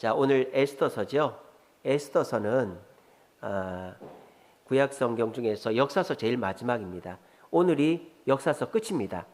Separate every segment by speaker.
Speaker 1: 자, 오늘 에스더서죠. 에스더서는 구약 성경 중에서 역사서 제일 마지막입니다. 오늘이 역사서 끝입니다.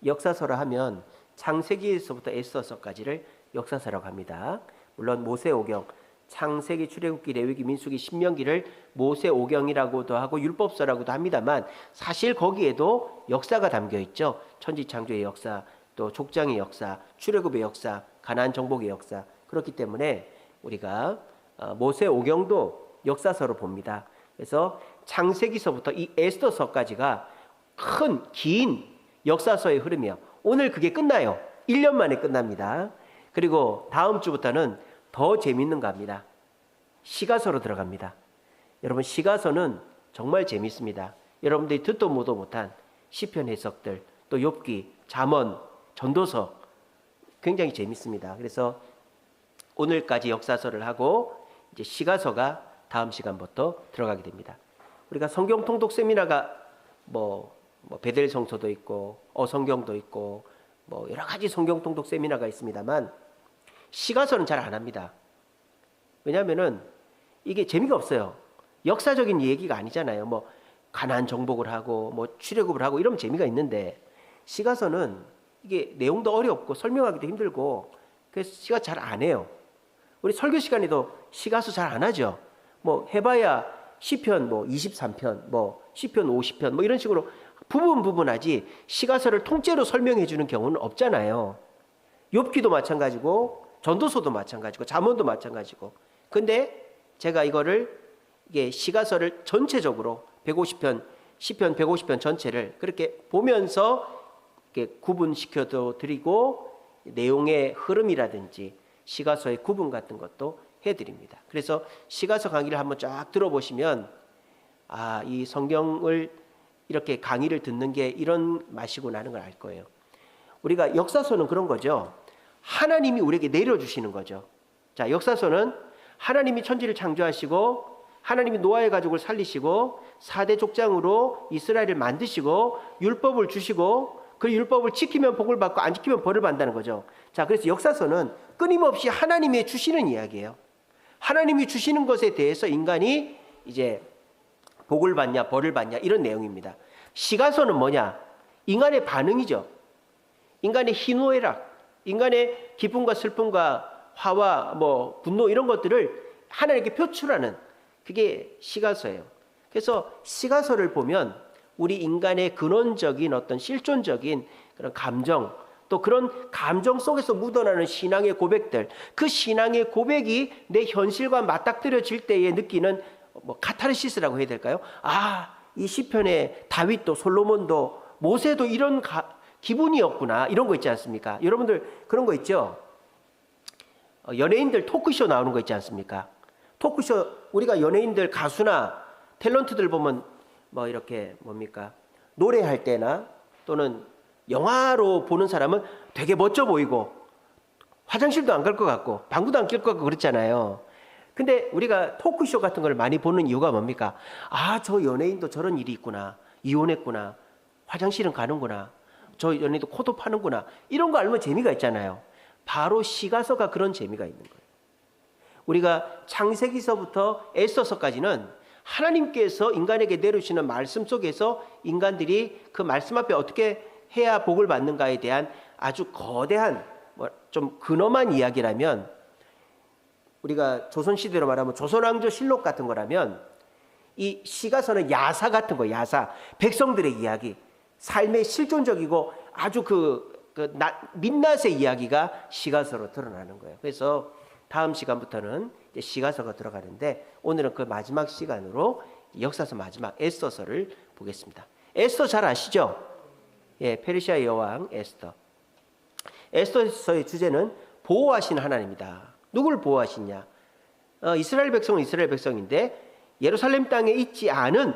Speaker 1: 역사서라 하면 창세기에서부터 에스더서까지를 역사서라고 합니다. 물론 모세오경, 창세기, 출애굽기, 레위기, 민수기, 신명기를 모세오경이라고도 하고 율법서라고도 합니다만 사실 거기에도 역사가 담겨 있죠. 천지창조의 역사, 또 족장의 역사, 출애굽의 역사, 가나안 정복의 역사. 그렇기 때문에 우리가 모세오경도 역사서로 봅니다. 그래서 창세기서부터 이 에스더서까지가 긴 역사서의 흐름이에요. 오늘 그게 끝나요. 1년 만에 끝납니다. 그리고 다음 주부터는 더 재밌는 거 합니다. 시가서로 들어갑니다. 여러분, 시가서는 정말 재밌습니다. 여러분들이 듣도 보도 못한 시편 해석들, 또 욥기, 잠언, 전도서 굉장히 재밌습니다. 그래서 오늘까지 역사서를 하고 이제 시가서가 다음 시간부터 들어가게 됩니다. 우리가 성경 통독 세미나가 베델 성서도 있고 어성경도 있고 여러 가지 성경 통독 세미나가 있습니다만 시가서는 잘 안 합니다. 왜냐하면은 이게 재미가 없어요. 역사적인 얘기가 아니잖아요. 가나안 정복을 하고 출애굽을 하고 이러면 재미가 있는데 시가서는 이게 내용도 어렵고 설명하기도 힘들고 그래서 시가 잘 안 해요. 우리 설교 시간에도 시가서 잘 안 하죠. 해봐야 시편 23편, 시편 50편 이런 식으로 부분 하지 시가서를 통째로 설명해 주는 경우는 없잖아요. 욥기도 마찬가지고 전도서도 마찬가지고 잠언도 마찬가지고. 근데 제가 이게 시가서를 전체적으로 150편, 시편 150편 전체를 그렇게 보면서 이렇게 구분시켜도 드리고 내용의 흐름이라든지 시가서의 구분 같은 것도 해드립니다. 그래서 시가서 강의를 한번 쫙 들어보시면 이 성경을 이렇게 강의를 듣는 게 이런 맛이구나 하는 걸 알 거예요. 우리가 역사서는 그런 거죠. 하나님이 우리에게 내려주시는 거죠. 자, 역사서는 하나님이 천지를 창조하시고 하나님이 노아의 가족을 살리시고 4대 족장으로 이스라엘을 만드시고 율법을 주시고 그 율법을 지키면 복을 받고 안 지키면 벌을 받는다는 거죠. 자, 그래서 역사서는 끊임없이 하나님이 주시는 이야기예요. 하나님이 주시는 것에 대해서 인간이 이제 복을 받냐 벌을 받냐 이런 내용입니다. 시가서는 뭐냐? 인간의 반응이죠. 인간의 희노애락, 인간의 기쁨과 슬픔과 화와 분노 이런 것들을 하나님께 표출하는 그게 시가서예요. 그래서 시가서를 보면 우리 인간의 근원적인 어떤 실존적인 그런 감정, 또 그런 감정 속에서 묻어나는 신앙의 고백들, 그 신앙의 고백이 내 현실과 맞닥뜨려질 때에 느끼는 카타르시스라고 해야 될까요? 이 시편에 다윗도 솔로몬도 모세도 이런 기분이었구나 이런 거 있지 않습니까? 여러분들 그런 거 있죠? 연예인들 토크쇼 나오는 거 있지 않습니까? 토크쇼 우리가 연예인들 가수나 탤런트들 보면 이렇게 노래할 때나 또는 영화로 보는 사람은 되게 멋져 보이고 화장실도 안 갈 것 같고 방구도 안 낄 것 같고 그렇잖아요. 근데 우리가 토크쇼 같은 걸 많이 보는 이유가 뭡니까? 저 연예인도 저런 일이 있구나. 이혼했구나. 화장실은 가는구나. 저 연예인도 코도 파는구나. 이런 거 알면 재미가 있잖아요. 바로 시가서가 그런 재미가 있는 거예요. 우리가 창세기서부터 에스더서까지는 하나님께서 인간에게 내려주시는 말씀 속에서 인간들이 그 말씀 앞에 어떻게 해야 복을 받는가에 대한 아주 거대한 좀 근엄한 이야기라면 우리가 조선시대로 말하면 조선왕조 실록 같은 거라면 이 시가서는 야사 같은 거예요. 야사. 백성들의 이야기. 삶의 실존적이고 아주 민낯의 이야기가 시가서로 드러나는 거예요. 그래서 다음 시간부터는 이제 시가서가 들어가는데 오늘은 그 마지막 시간으로 역사서 마지막 에스더서를 보겠습니다. 에스더 잘 아시죠? 페르시아 여왕 에스더. 에스더서의 주제는 보호하신 하나님이다. 누굴 보호하시냐? 이스라엘 백성은 이스라엘 백성인데 예루살렘 땅에 있지 않은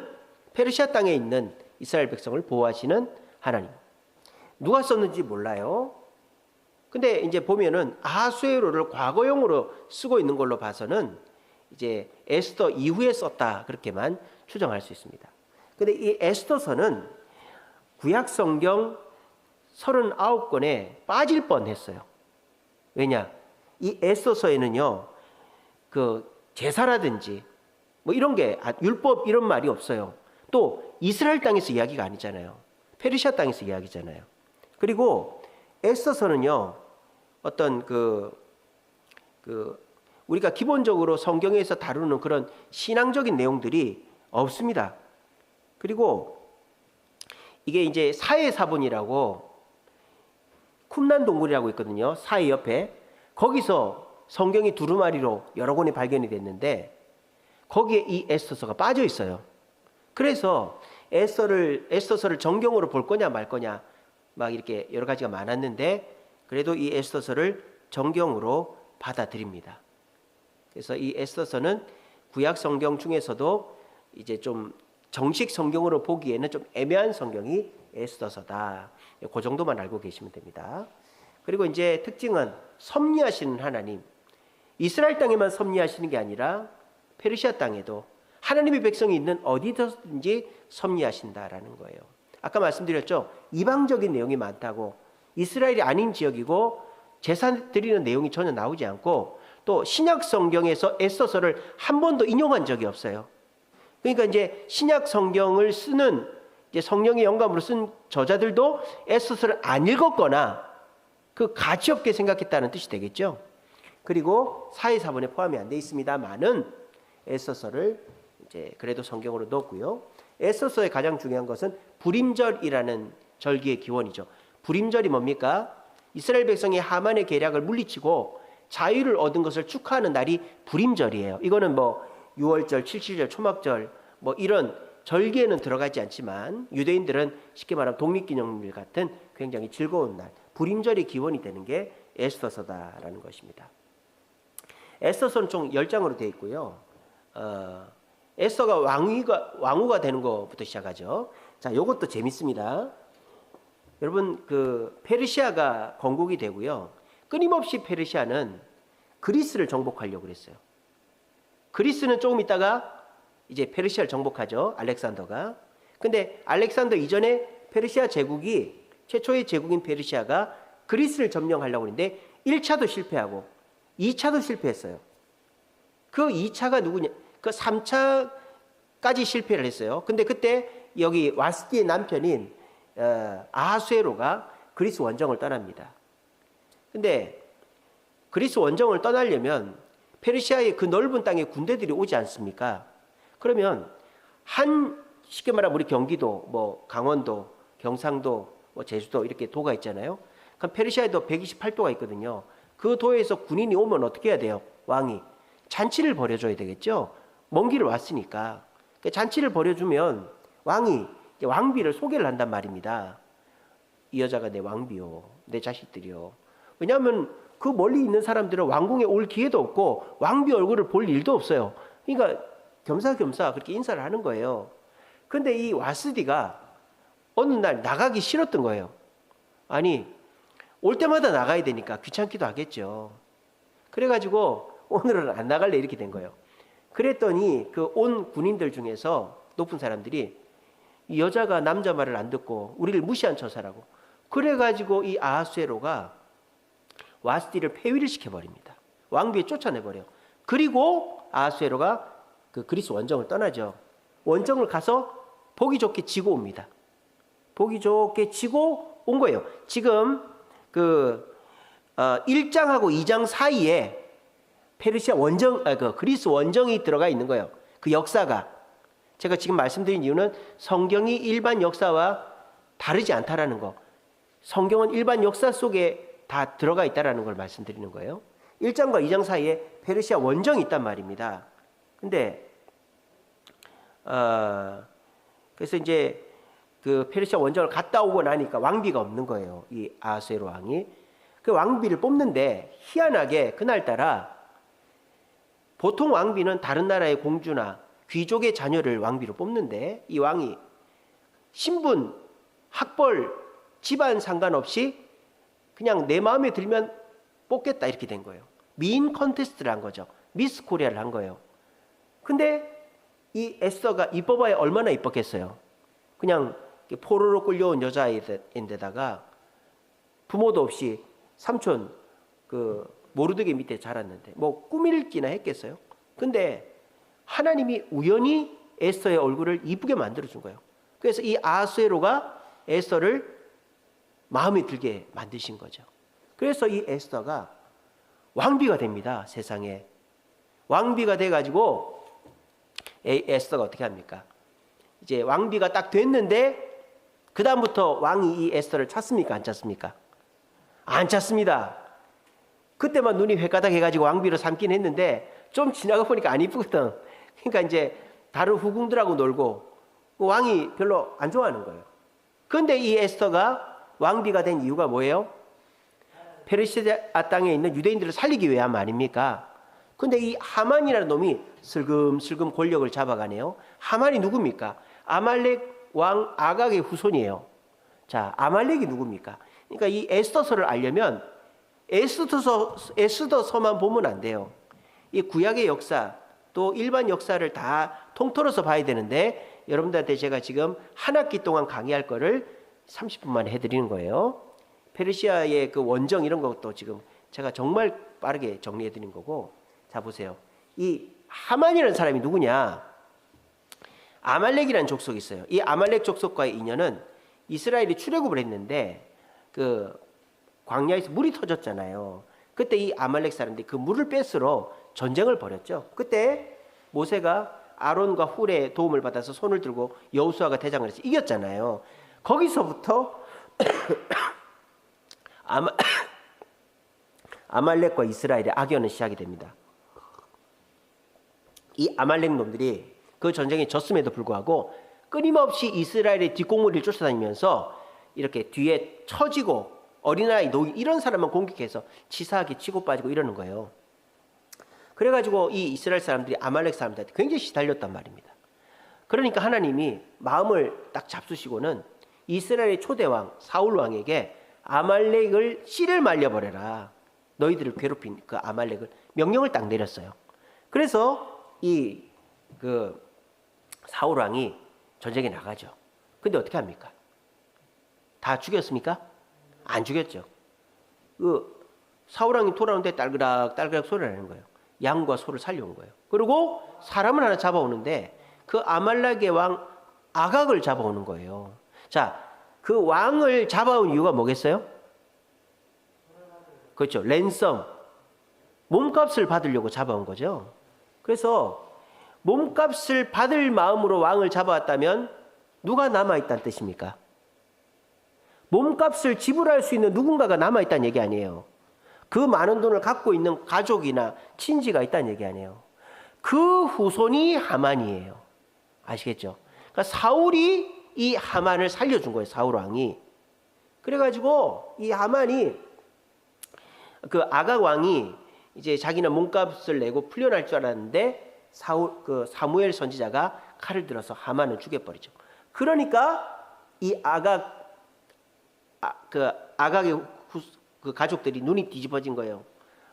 Speaker 1: 페르시아 땅에 있는 이스라엘 백성을 보호하시는 하나님. 누가 썼는지 몰라요. 근데 이제 보면은 아하수에로를 과거형으로 쓰고 있는 걸로 봐서는 이제 에스더 이후에 썼다 그렇게만 추정할 수 있습니다. 근데 이 에스더서는 구약 성경 39권에 빠질 뻔했어요. 왜냐? 이 에스더서에는요 그 제사라든지 뭐 이런 게 율법 이런 말이 없어요. 또 이스라엘 땅에서 이야기가 아니잖아요. 페르시아 땅에서 이야기잖아요. 그리고 에스더서는요, 어떤 우리가 기본적으로 성경에서 다루는 그런 신앙적인 내용들이 없습니다. 그리고 이게 이제 사해사본이라고 쿰란 동굴이라고 있거든요. 사해 옆에. 거기서 성경이 두루마리로 여러 권이 발견이 됐는데 거기에 이 에스더서가 빠져 있어요. 그래서 에스더서를 정경으로 볼 거냐 말 거냐 막 이렇게 여러 가지가 많았는데 그래도 이 에스더서를 정경으로 받아들입니다. 그래서 이 에스더서는 구약 성경 중에서도 이제 좀 정식 성경으로 보기에는 좀 애매한 성경이 에스더서다. 그 정도만 알고 계시면 됩니다. 그리고 이제 특징은 섭리하시는 하나님. 이스라엘 땅에만 섭리하시는 게 아니라 페르시아 땅에도 하나님의 백성이 있는 어디든지 섭리하신다라는 거예요. 아까 말씀드렸죠. 이방적인 내용이 많다고. 이스라엘이 아닌 지역이고 제사 드리는 내용이 전혀 나오지 않고 또 신약 성경에서 에스더서를 한 번도 인용한 적이 없어요. 그러니까 이제 신약 성경을 쓰는 이제 성령의 영감으로 쓴 저자들도 에스더서를 안 읽었거나 그 가치 없게 생각했다는 뜻이 되겠죠. 그리고 사해사본에 포함이 안 돼 있습니다만은 에스더서를 이제 그래도 성경으로 넣었고요. 에스더서의 가장 중요한 것은 불임절이라는 절기의 기원이죠. 불임절이 뭡니까? 이스라엘 백성이 하만의 계략을 물리치고 자유를 얻은 것을 축하하는 날이 불임절이에요. 이거는 뭐 6월절, 77절, 초막절 뭐 이런 절기에는 들어가지 않지만 유대인들은 쉽게 말하면 독립기념일 같은 굉장히 즐거운 날, 불임절이 기원이 되는 게 에스더서다라는 것입니다. 에스더서는 총 10장으로 되어 있고요. 에스더가 왕후가 되는 것부터 시작하죠. 자, 요것도 재밌습니다. 여러분, 페르시아가 건국이 되고요. 끊임없이 페르시아는 그리스를 정복하려고 그랬어요. 그리스는 조금 있다가 이제 페르시아를 정복하죠. 알렉산더가. 근데 알렉산더 이전에 페르시아 제국이 최초의 제국인 페르시아가 그리스를 점령하려고 했는데 1차도 실패하고 2차도 실패했어요. 그 2차가 누구냐? 그 3차까지 실패를 했어요. 근데 그때 여기 와스디의 남편인 아하수에로가 그리스 원정을 떠납니다. 근데 그리스 원정을 떠나려면 페르시아의 그 넓은 땅에 군대들이 오지 않습니까? 그러면 쉽게 말하면 우리 경기도, 뭐 강원도, 경상도, 뭐 제주도 이렇게 도가 있잖아요. 그럼 페르시아에도 128도가 있거든요. 그 도에서 군인이 오면 어떻게 해야 돼요? 왕이 잔치를 벌여줘야 되겠죠. 먼 길을 왔으니까. 잔치를 벌여주면 왕이 왕비를 소개를 한단 말입니다. 이 여자가 내 왕비요, 내 자식들이요. 왜냐하면 그 멀리 있는 사람들은 왕궁에 올 기회도 없고 왕비 얼굴을 볼 일도 없어요. 그러니까 겸사겸사 그렇게 인사를 하는 거예요. 근데 이 와스디가 어느 날 나가기 싫었던 거예요. 아니, 올 때마다 나가야 되니까 귀찮기도 하겠죠. 그래가지고 오늘은 안 나갈래 이렇게 된 거예요. 그랬더니 그 온 군인들 중에서 높은 사람들이 이 여자가 남자 말을 안 듣고 우리를 무시한 처사라고. 그래가지고 이 아하수에로가 와스디를 폐위를 시켜버립니다. 왕비에 쫓아내버려. 그리고 아하수에로가 그 그리스 원정을 떠나죠. 원정을 가서 보기 좋게 지고 옵니다. 보기 좋게 지고 온 거예요. 지금 1장하고 2장 사이에 페르시아 원정, 그리스 원정이 들어가 있는 거예요. 그 역사가. 제가 지금 말씀드린 이유는 성경이 일반 역사와 다르지 않다라는 거. 성경은 일반 역사 속에 다 들어가 있다라는 걸 말씀드리는 거예요. 1장과 2장 사이에 페르시아 원정이 있단 말입니다. 근데 그래서 이제 그 페르시아 원정을 갔다 오고 나니까 왕비가 없는 거예요. 이 아하수에로 왕이. 그 왕비를 뽑는데 희한하게 그날따라 보통 왕비는 다른 나라의 공주나 귀족의 자녀를 왕비로 뽑는데 이 왕이 신분, 학벌, 집안 상관없이 그냥 내 마음에 들면 뽑겠다 이렇게 된 거예요. 미인 컨테스트를 한 거죠. 미스 코리아를 한 거예요. 근데 이 에스더가 이뻐봐야 얼마나 이뻤겠어요. 그냥 포로로 끌려온 여자인데다가 부모도 없이 삼촌 모르드게 밑에 자랐는데 뭐 꾸밀기나 했겠어요? 근데 하나님이 우연히 에스더의 얼굴을 이쁘게 만들어준 거예요. 그래서 이 아하수에로가 에스더를 마음에 들게 만드신 거죠. 그래서 이 에스더가 왕비가 됩니다. 세상에. 왕비가 돼가지고 에스더가 어떻게 합니까? 이제 왕비가 딱 됐는데 그 다음부터 왕이 이 에스더를 찾습니까? 안 찾습니까? 안 찾습니다. 그때만 눈이 횟가닥 해가지고 왕비로 삼긴 했는데 좀 지나가 보니까 안 이쁘거든. 그러니까 이제 다른 후궁들하고 놀고 왕이 별로 안 좋아하는 거예요. 그런데 이 에스더가 왕비가 된 이유가 뭐예요? 페르시아 땅에 있는 유대인들을 살리기 위함 아닙니까? 근데 이 하만이라는 놈이 슬금슬금 권력을 잡아가네요. 하만이 누굽니까? 아말렉 왕 아각의 후손이에요. 자, 아말렉이 누굽니까? 그러니까 이 에스더서를 알려면 에스더서만 보면 안 돼요. 이 구약의 역사 또 일반 역사를 다 통틀어서 봐야 되는데 여러분들한테 제가 지금 한 학기 동안 강의할 거를 30분 만에 해드리는 거예요. 페르시아의 그 원정 이런 것도 지금 제가 정말 빠르게 정리해 드린 거고. 자, 보세요. 이 하만이라는 사람이 누구냐? 아말렉이라는 족속이 있어요. 이 아말렉 족속과의 인연은 이스라엘이 출애굽을 했는데 그 광야에서 물이 터졌잖아요. 그때 이 아말렉 사람들이 그 물을 뺏으러 전쟁을 벌였죠. 그때 모세가 아론과 훌의 도움을 받아서 손을 들고 여호수아가 대장을 해서 이겼잖아요. 거기서부터 아말렉과 이스라엘의 악연은 시작이 됩니다. 이 아말렉 놈들이 그 전쟁에 졌음에도 불구하고 끊임없이 이스라엘의 뒷공무리를 쫓아다니면서 이렇게 뒤에 처지고 어린아이, 노인 이런 사람만 공격해서 치사하게 치고 빠지고 이러는 거예요. 그래가지고 이 이스라엘 사람들이 아말렉 사람들한테 굉장히 시달렸단 말입니다. 그러니까 하나님이 마음을 딱 잡수시고는 이스라엘의 초대왕 사울 왕에게 아말렉을 씨를 말려버려라. 너희들을 괴롭힌 그 아말렉을 명령을 딱 내렸어요. 그래서 이 그 사울 왕이 전쟁에 나가죠. 근데 어떻게 합니까? 다 죽였습니까? 안 죽였죠. 그 사울 왕이 돌아오는데 딸그락 딸그락 소리를 하는 거예요. 양과 소를 살려온 거예요. 그리고 사람을 하나 잡아오는데 그 아말렉의 왕 아각을 잡아오는 거예요. 자, 그 왕을 잡아온 이유가 뭐겠어요? 그렇죠. 랜섬, 몸값을 받으려고 잡아온 거죠. 그래서 몸값을 받을 마음으로 왕을 잡아왔다면 누가 남아있다는 뜻입니까? 몸값을 지불할 수 있는 누군가가 남아있다는 얘기 아니에요. 그 많은 돈을 갖고 있는 가족이나 친지가 있다는 얘기 아니에요. 그 후손이 하만이에요. 아시겠죠? 그러니까 사울이 이 하만을 살려준 거예요. 사울 왕이. 그래가지고 이 하만이 그 아각 왕이 이제 자기는 몸값을 내고 풀려날 줄 알았는데 사무엘 선지자가 칼을 들어서 하만을 죽여버리죠. 그러니까 이 아각의 그 가족들이 눈이 뒤집어진 거예요.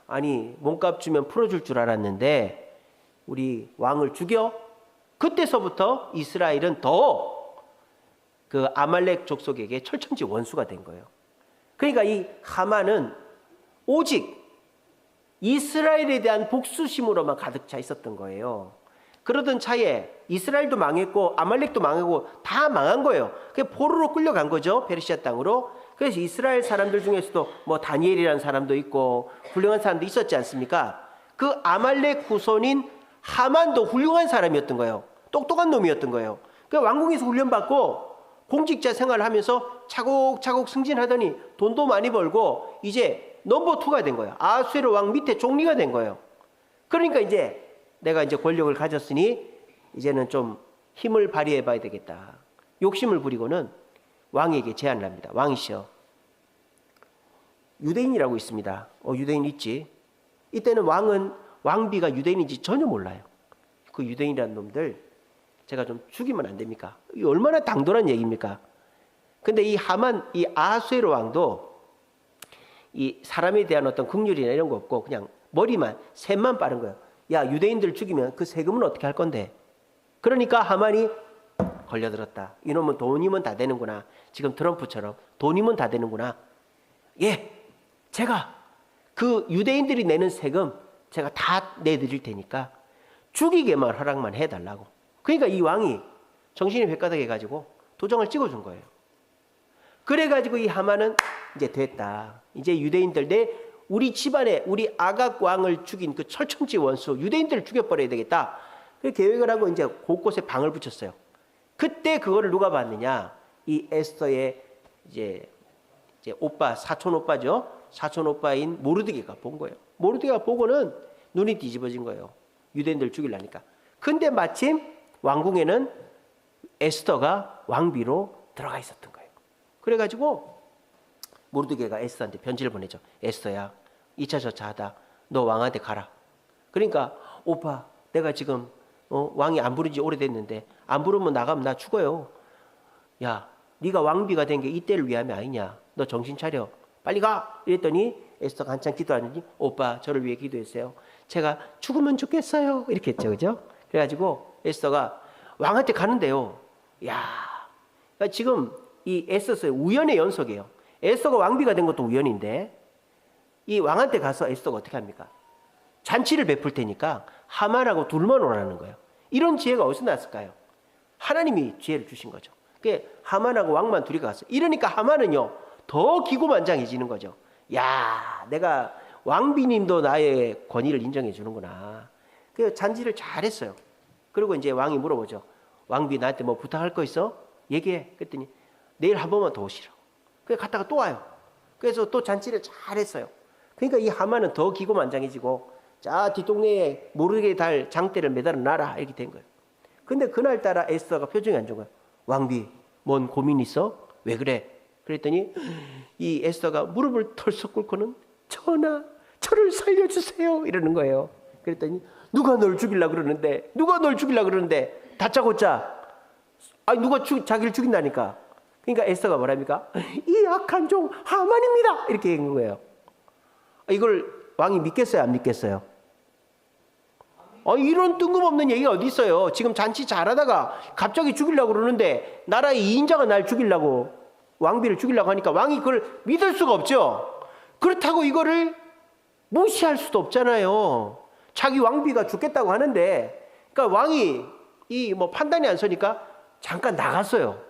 Speaker 1: 아니 몸값 주면 풀어줄 줄 알았는데 우리 왕을 죽여? 그때서부터 이스라엘은 더 그 아말렉 족속에게 철천지 원수가 된 거예요. 그러니까 이 하만은 오직 이스라엘에 대한 복수심으로만 가득 차 있었던 거예요. 그러던 차에 이스라엘도 망했고 아말렉도 망하고 다 망한 거예요. 그게 포로로 끌려간 거죠. 페르시아 땅으로. 그래서 이스라엘 사람들 중에서도 뭐 다니엘이라는 사람도 있고 훌륭한 사람도 있었지 않습니까? 그 아말렉 후손인 하만도 훌륭한 사람이었던 거예요. 똑똑한 놈이었던 거예요. 그 왕궁에서 훈련받고 공직자 생활을 하면서 차곡차곡 승진하더니 돈도 많이 벌고 이제 넘버 2가 된 거예요. 아하수에로 왕 밑에 총리가 된 거예요. 그러니까 이제 내가 이제 권력을 가졌으니 이제는 좀 힘을 발휘해 봐야 되겠다. 욕심을 부리고는 왕에게 제안을 합니다. 왕이시여, 유대인이라고 있습니다. 유대인 있지. 이때는 왕비가 유대인인지 전혀 몰라요. 그 유대인이라는 놈들 제가 좀 죽이면 안 됩니까? 이 얼마나 당돌한 얘기입니까? 근데 이 하만, 이 아하수에로 왕도 이 사람에 대한 어떤 긍휼이나 이런 거 없고 그냥 머리만 셈만 빠른 거예요. 야, 유대인들 죽이면 그 세금은 어떻게 할 건데? 그러니까 하만이 걸려들었다. 이놈은 돈이면 다 되는구나. 지금 트럼프처럼 돈이면 다 되는구나. 예, 제가 그 유대인들이 내는 세금 제가 다 내드릴 테니까 죽이게만 허락만 해달라고. 그러니까 이 왕이 정신이 헷가닥해가지고 도장을 찍어준 거예요. 그래가지고 이 하만은 이제 됐다. 이제 유대인들 우리 집안에 우리 아각 왕을 죽인 그 철천지 원수 유대인들을 죽여버려야 되겠다. 그 계획을 하고 이제 곳곳에 방을 붙였어요. 그때 그거를 누가 봤느냐? 이 에스더의 이제 오빠, 사촌 오빠죠. 사촌 오빠인 모르드게가 본 거예요. 모르드게가 보고는 눈이 뒤집어진 거예요. 유대인들 죽이려니까. 근데 마침 왕궁에는 에스더가 왕비로 들어가 있었던 거예요. 그래가지고 모르드게가 에스더한테 편지를 보내죠. 에스더야, 2차 저차 하다 너 왕한테 가라. 그러니까 오빠, 내가 지금 왕이 안 부른 지 오래됐는데 안 부르면 나가면 나 죽어요. 야, 네가 왕비가 된 게 이때를 위함이 아니냐. 너 정신 차려. 빨리 가. 이랬더니 에스더가 한참 기도하더니 오빠, 저를 위해 기도했어요. 제가 죽으면 죽겠어요. 이렇게 했죠. 그죠? 그래가지고 에스더가 왕한테 가는데요. 야, 그러니까 지금 이 에스더의 우연의 연속이에요. 에스더가 왕비가 된 것도 우연인데 이 왕한테 가서 에스더가 어떻게 합니까? 잔치를 베풀 테니까 하만하고 둘만 오라는 거예요. 이런 지혜가 어디서 났을까요? 하나님이 지혜를 주신 거죠. 그게 하만하고 왕만 둘이 갔어요. 이러니까 하만은요 더 기고만장해지는 거죠. 야, 내가 왕비님도 나의 권위를 인정해 주는구나. 그 잔치를 잘했어요. 그리고 이제 왕이 물어보죠. 왕비 나한테 뭐 부탁할 거 있어? 얘기해. 그랬더니 내일 한 번만 더 오시라. 그래 갔다가 또 와요. 그래서 또 잔치를 잘했어요. 그러니까 이 하만은 더 기고만장해지고 자 뒷동네에 모르게 달 장대를 매달아 놔라 이렇게 된 거예요. 근데 그날따라 에스더가 표정이 안 좋은 거예요. 왕비 뭔 고민 있어? 왜 그래? 그랬더니 이 에스더가 무릎을 털썩 꿇고는 전하 저를 살려주세요 이러는 거예요. 그랬더니 누가 널 죽이려고 그러는데 누가 널 죽이려고 그러는데 다짜고짜 아니 누가 자기를 죽인다니까. 그러니까 에스더가 뭐랍니까? 이 악한 종 하만입니다 이렇게 한 거예요. 이걸 왕이 믿겠어요 안 믿겠어요? 이런 뜬금없는 얘기가 어디 있어요. 지금 잔치 잘하다가 갑자기 죽이려고 그러는데 나라의 2인자가 날 죽이려고 왕비를 죽이려고 하니까 왕이 그걸 믿을 수가 없죠. 그렇다고 이거를 무시할 수도 없잖아요. 자기 왕비가 죽겠다고 하는데 그러니까 왕이 이 뭐 판단이 안 서니까 잠깐 나갔어요.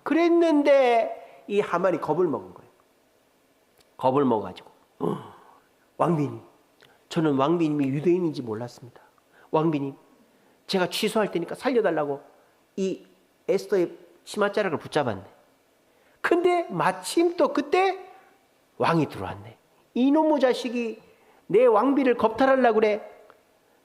Speaker 1: 그랬는데 이 하만이 겁을 먹은 거예요. 겁을 먹어가지고 왕비님, 저는 왕비님이 유대인인지 몰랐습니다. 왕비님, 제가 취소할 테니까 살려달라고 이 에스더의 치맛자락을 붙잡았네. 근데 마침 또 그때 왕이 들어왔네. 이놈의 자식이 내 왕비를 겁탈하려고 그래.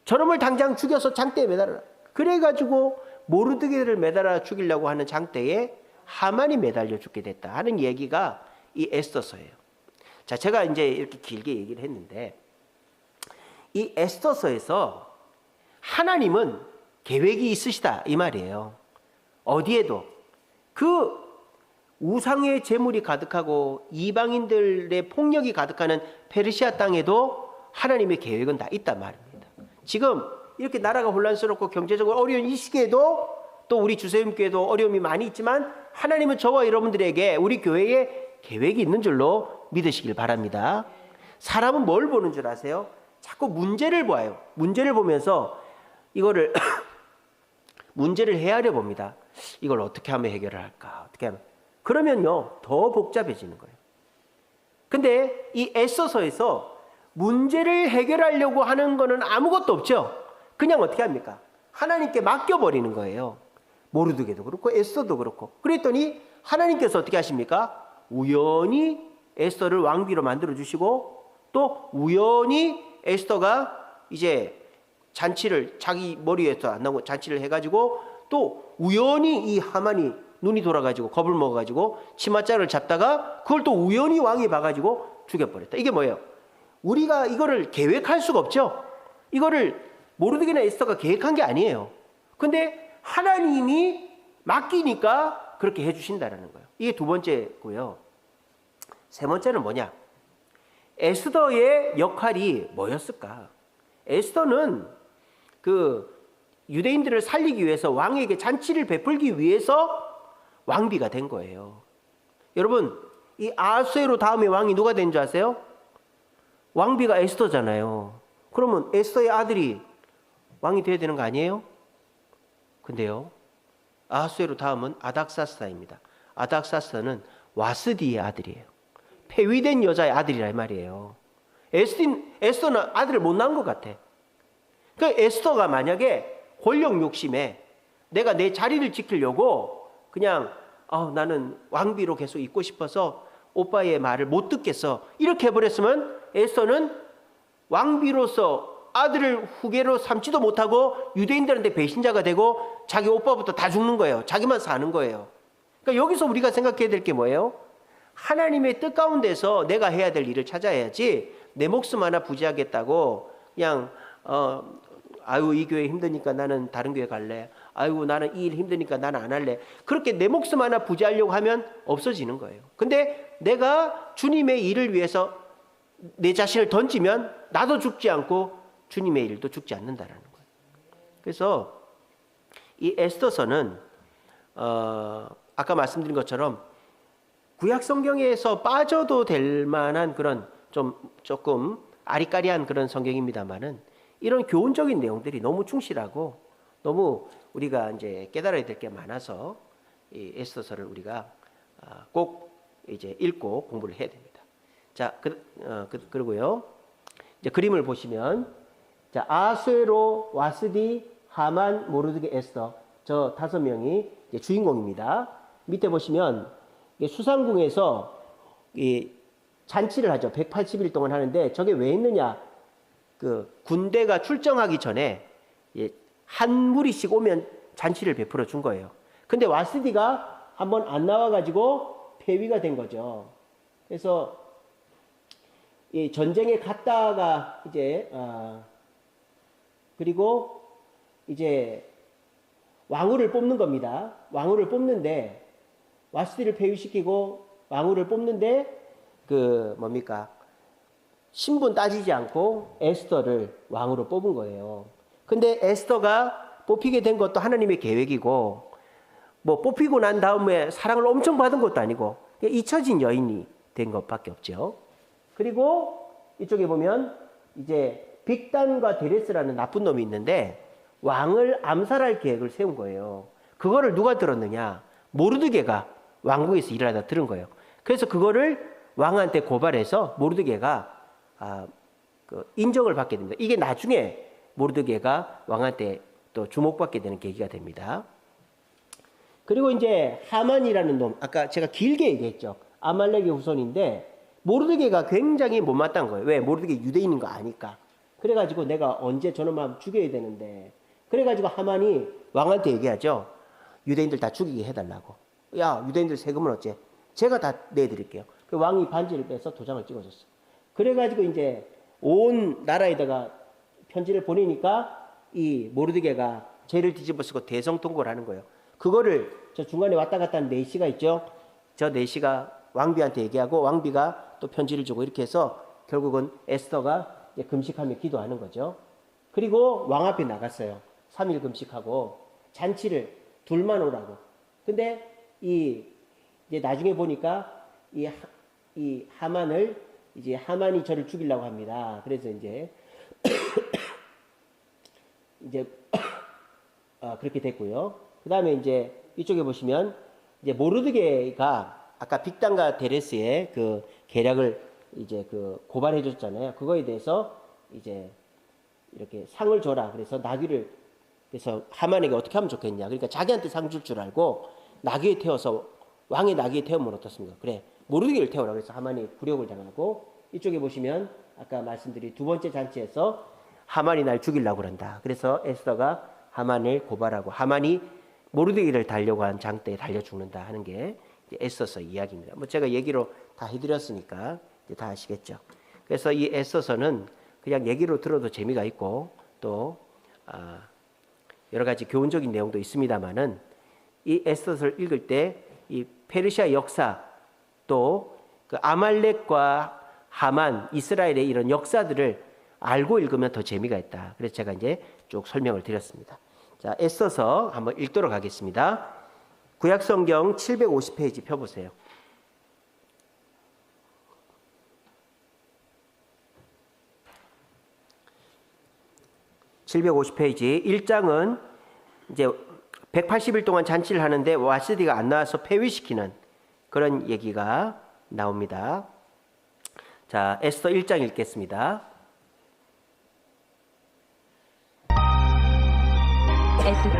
Speaker 1: 저놈을 당장 죽여서 장대에 매달아라. 그래가지고 모르드게를 매달아 죽이려고 하는 장대에 하만이 매달려 죽게 됐다 하는 얘기가 이 에스더서예요. 자, 제가 이제 이렇게 길게 얘기를 했는데 이 에스더서에서 하나님은 계획이 있으시다 이 말이에요. 어디에도 그 우상의 재물이 가득하고 이방인들의 폭력이 가득하는 페르시아 땅에도 하나님의 계획은 다 있단 말입니다. 지금 이렇게 나라가 혼란스럽고 경제적으로 어려운 이 시기에도 또 우리 주세임교회도 어려움이 많이 있지만 하나님은 저와 여러분들에게 우리 교회에 계획이 있는 줄로 믿으시길 바랍니다. 사람은 뭘 보는 줄 아세요? 자꾸 문제를 봐요. 문제를 보면서 이거를 문제를 헤아려 봅니다. 이걸 어떻게 하면 해결을 할까? 어떻게 하면 그러면요 더 복잡해지는 거예요. 근데 이 에스더서에서 문제를 해결하려고 하는 거는 아무것도 없죠. 그냥 어떻게 합니까? 하나님께 맡겨버리는 거예요. 모르드게도 그렇고 에스더도 그렇고. 그랬더니 하나님께서 어떻게 하십니까? 우연히 에스더를 왕비로 만들어주시고 또 우연히 에스더가 이제 잔치를 자기 머리에서 안 나오고 잔치를 해가지고 또 우연히 이 하만이 눈이 돌아가지고 겁을 먹어가지고 치맛자를 잡다가 그걸 또 우연히 왕이 봐가지고 죽여버렸다. 이게 뭐예요? 우리가 이거를 계획할 수가 없죠. 이거를 모르드게나 에스더가 계획한 게 아니에요. 근데 하나님이 맡기니까 그렇게 해주신다는 거예요. 이게 두 번째고요. 세 번째는 뭐냐? 에스더의 역할이 뭐였을까? 에스더는 그 유대인들을 살리기 위해서 왕에게 잔치를 베풀기 위해서 왕비가 된 거예요. 여러분, 이 아하수에로 다음에 왕이 누가 된 줄 아세요? 왕비가 에스더잖아요. 그러면 에스더의 아들이 왕이 돼야 되는 거 아니에요? 근데요, 아하수에로 다음은 아닥사스다입니다. 아닥사스다는 와스디의 아들이에요. 폐위된 여자의 아들이라 이 말이에요. 에스더는 아들을 못 낳은 것 같아. 그러니까 에스더가 만약에 권력 욕심에 내가 내 자리를 지키려고 그냥 나는 왕비로 계속 있고 싶어서 오빠의 말을 못 듣겠어, 이렇게 해버렸으면 에스더는 왕비로서 아들을 후계로 삼지도 못하고 유대인들한테 배신자가 되고 자기 오빠부터 다 죽는 거예요. 자기만 사는 거예요. 그러니까 여기서 우리가 생각해야 될 게 뭐예요? 하나님의 뜻 가운데서 내가 해야 될 일을 찾아야지, 내 목숨 하나 부지하겠다고 그냥 아유 이 교회 힘드니까 나는 다른 교회 갈래, 아이고 나는 이 일 힘드니까 나는 안 할래, 그렇게 내 목숨 하나 부지하려고 하면 없어지는 거예요. 근데 내가 주님의 일을 위해서 내 자신을 던지면 나도 죽지 않고 주님의 일도 죽지 않는다라는 거예요. 그래서 이 에스더서는 아까 말씀드린 것처럼 구약 성경에서 빠져도 될 만한 그런 조금 아리까리한 그런 성경입니다만은, 이런 교훈적인 내용들이 너무 충실하고 너무 우리가 이제 깨달아야 될 게 많아서 이 에스더서를 우리가 꼭 이제 읽고 공부를 해야 됩니다. 자, 그리고요, 이제 그림을 보시면, 자, 아하수에로, 와스디, 하만, 모르드게, 에스더, 저 5명이 이제 주인공입니다. 밑에 보시면 수상궁에서 이 잔치를 하죠. 180일 동안 하는데, 저게 왜 했느냐? 그 군대가 출정하기 전에 한 무리씩 오면 잔치를 베풀어 준 거예요. 근데 와스디가 한번 안 나와가지고 폐위가 된 거죠. 그래서 이 전쟁에 갔다가 이제 그리고 이제 왕후를 뽑는 겁니다. 왕후를 뽑는데 와스디를 폐위시키고 왕후를 뽑는데 신분 따지지 않고 에스더를 왕으로 뽑은 거예요. 근데 에스더가 뽑히게 된 것도 하나님의 계획이고, 뭐 뽑히고 난 다음에 사랑을 엄청 받은 것도 아니고 잊혀진 여인이 된 것밖에 없죠. 그리고 이쪽에 보면 이제 빅단과 데레스라는 나쁜 놈이 있는데 왕을 암살할 계획을 세운 거예요. 그거를 누가 들었느냐? 모르드게가 왕궁에서 일하다 들은 거예요. 그래서 그거를 왕한테 고발해서 모르드게가 인정을 받게 됩니다. 이게 나중에 모르드게가 왕한테 또 주목받게 되는 계기가 됩니다. 그리고 이제 하만이라는 놈, 아까 제가 길게 얘기했죠. 아말렉의 후손인데 모르드게가 굉장히 못마땅한 거예요. 왜? 모르드게 유대인인 거 아니까. 그래가지고 내가 언제 저놈만 죽여야 되는데, 그래가지고 하만이 왕한테 얘기하죠. 유대인들 다 죽이게 해달라고. 야, 유대인들 세금은 어째? 제가 다 내드릴게요. 그 왕이 반지를 빼서 도장을 찍어줬어. 그래가지고 이제 온 나라에다가 편지를 보내니까 이 모르드게가 죄를 뒤집어쓰고 대성통곡을 하는 거예요. 그거를 저 중간에 왔다 갔다 하는 네시가 있죠. 저 네시가 왕비한테 얘기하고 왕비가 또 편지를 주고, 이렇게 해서 결국은 에스더가 금식하며 기도하는 거죠. 그리고 왕 앞에 나갔어요. 3일 금식하고 잔치를 둘만 오라고. 근데 이제 나중에 보니까 이 하만을 이제 하만이 저를 죽이려고 합니다. 그래서 이제 그렇게 됐고요. 그 다음에 이제 이쪽에 보시면 이제 모르드게가 아까 빅단과 데레스의 그 계략을 이제 고발해 줬잖아요. 그거에 대해서 이제 이렇게 상을 줘라. 그래서 그래서 하만에게 어떻게 하면 좋겠냐. 그러니까 자기한테 상 줄 줄 알고 나귀에 태워서, 왕의 나귀에 태우면 어떻습니까? 그래, 모르드게를 태우라. 그래서 하만이 굴욕을 당하고, 이쪽에 보시면 아까 말씀드린 두 번째 잔치에서 하만이 날 죽이려고 그런다. 그래서 에스더가 하만을 고발하고 하만이 모르드게를 달려고 한 장대에 달려 죽는다 하는 게 에스더서 이야기입니다. 뭐 제가 얘기로 다 해드렸으니까 이제 다 아시겠죠. 그래서 이 에스더서는 그냥 얘기로 들어도 재미가 있고 또 여러 가지 교훈적인 내용도 있습니다만은, 이 에스더서를 읽을 때 이 페르시아 역사, 또 그 아말렉과 하만, 이스라엘의 이런 역사들을 알고 읽으면 더 재미가 있다. 그래서 제가 이제 쭉 설명을 드렸습니다. 자, 에스더서 한번 읽도록 하겠습니다. 구약성경 750페이지 펴보세요. 750페이지 1장은 이제 180일 동안 잔치를 하는데 와스디가 안 나와서 폐위시키는 그런 얘기가 나옵니다. 자, 에스더 1장 읽겠습니다.
Speaker 2: 에스더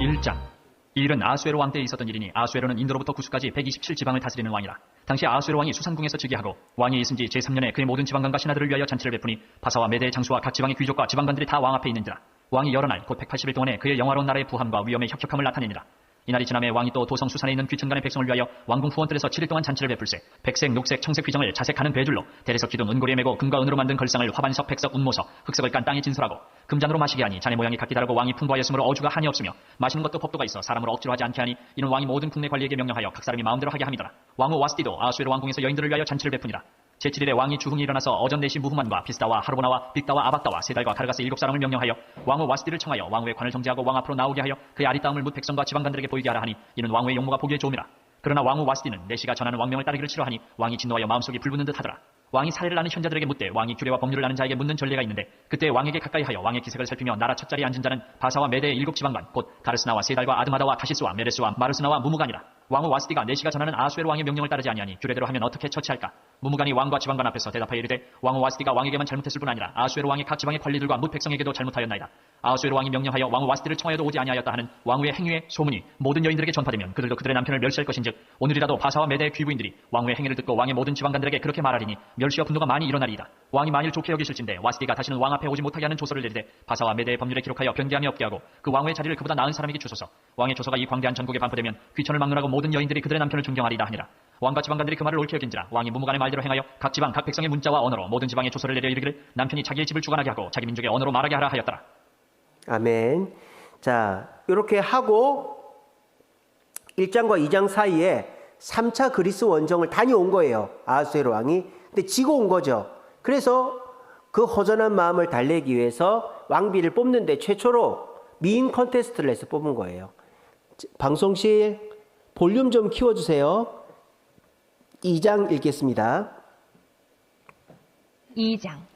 Speaker 2: 1장. 이 일은 아수에로 왕 때에 있었던 일이니 아수에로는 인도로부터 구스까지 127지방을 다스리는 왕이라. 당시 아수에로 왕이 수상궁에서 즉위하고 왕이 있은 지 제3년에 그의 모든 지방관과 신하들을 위하여 잔치를 베푸니 바사와 메대의 장수와 각 지방의 귀족과 지방관들이 다 왕 앞에 있는지라. 왕이 여러 날 곧 180일 동안에 그의 영화로운 나라의 부함과 위엄의 혁혁함을 나타내니라. 이날이 지남에 왕이 또 도성 수산에 있는 귀천간의 백성을 위하여 왕궁 후원들에서 7일 동안 잔치를 베풀세 백색, 녹색, 청색 휘정을 자색하는 배줄로 대리석 기둥 은고리에 매고 금과 은으로 만든 걸상을 화반석, 백석, 운모석, 흑석을 깐 땅에 진설하고 금잔으로 마시게 하니 잔의 모양이 각기 다르고 왕이 풍부하였으므로 어주가 한이 없으며 마시는 것도 법도가 있어 사람으로 억지로 하지 않게 하니 이는 왕이 모든 국내 관리에게 명령하여 각 사람이 마음대로 하게 함이더라. 왕후 와스디도 아수에로 왕궁에서 여인들을 위하여 잔치를 베푸니라. 제7일에 왕이 주흥이 일어나서 어전 내시 무후만과 비스다와 하르보나와 빅다와 아박다와 세달과 가르가스 7사람을 명령하여 왕후 와스디를 청하여 왕후의 관을 정지하고 왕 앞으로 나오게 하여 그의 아리따움을 뭇 백성과 지방관들에게 보이게 하라 하니 이는 왕후의 용모가 보기에 좋음이라. 그러나 왕후 와스디는 내시가 전하는 왕명을 따르기를 싫어하니 왕이 진노하여 마음속이 불붙는 듯 하더라. 왕이 사례를 아는 현자들에게 묻되 왕이 규례와 법률을 아는 자에게 묻는 전례가 있는데 그때 왕에게 가까이 하여 왕의 기색을 살피며 나라 첫자리에 앉은 자는 바사와 메대의 7지방관 곧 가르스나와 세달과 아드마다와 타시스와 메레스와 마르스나와 무무간이라. 왕후 와스디가 내시가 전하는 아수에로 왕의 명령을 따르지 아니하니 규례대로 하면 어떻게 처치할까? 무무간이 왕과 지방관 앞에서 대답하여 이르되 왕후 와스디가 왕에게만 잘못했을 뿐 아니라 아수에로 왕이 각 지방의 관리들과 뭇 백성에게도 잘못하였나이다. 아수에로 왕이 명령하여 왕후 와스디를 청하여도 오지 아니하였다 하는 왕후의 행위의 소문이 모든 여인들에게 전파되면 그들도 그들의 남편을 멸시할 것인즉 오늘이라도 바사와 메대의 귀부인들이 왕후의 행위를 듣고 왕의 모든 지방관들에게 그렇게 말하리니 멸시와 분노가 많이 일어나리이다. 왕이 만일 좋게 여기실진대 와스디가 다시는 왕 앞에 오지 못하게 하는 조서를 내리되 바사와 메대의 법률에 기록하여 변개함이 없게 하고 그 왕후의 자리를 그보다 나은 사람에게 주소서. 왕의 조서가 이 광대한 전국에 반포되면 귀천을 막론하고 모든 여인들이 그들의 남편을 존경하리이다 하니라. 왕과 지방관들이 그 말을 옳게 여긴지라 왕이 무무간의 말대로 행하여 각 지방 각 백성의 문자와 언어로 모든 지방에 조서를 내려 이르기를 남편이 자기의 집을 주관하게 하고 자기 민족의 언어로 말하게 하라 하였더라.
Speaker 1: 아멘. 자, 이렇게 하고 1장과 2장 사이에 3차 그리스 원정을 다녀온 거예요. 아하수에로 왕이. 근데 지고 온 거죠. 그래서 그 허전한 마음을 달래기 위해서 왕비를 뽑는데 최초로 미인 컨테스트를 해서 뽑은 거예요. 방송실 볼륨 좀 키워주세요. 2장 읽겠습니다.
Speaker 3: 2장.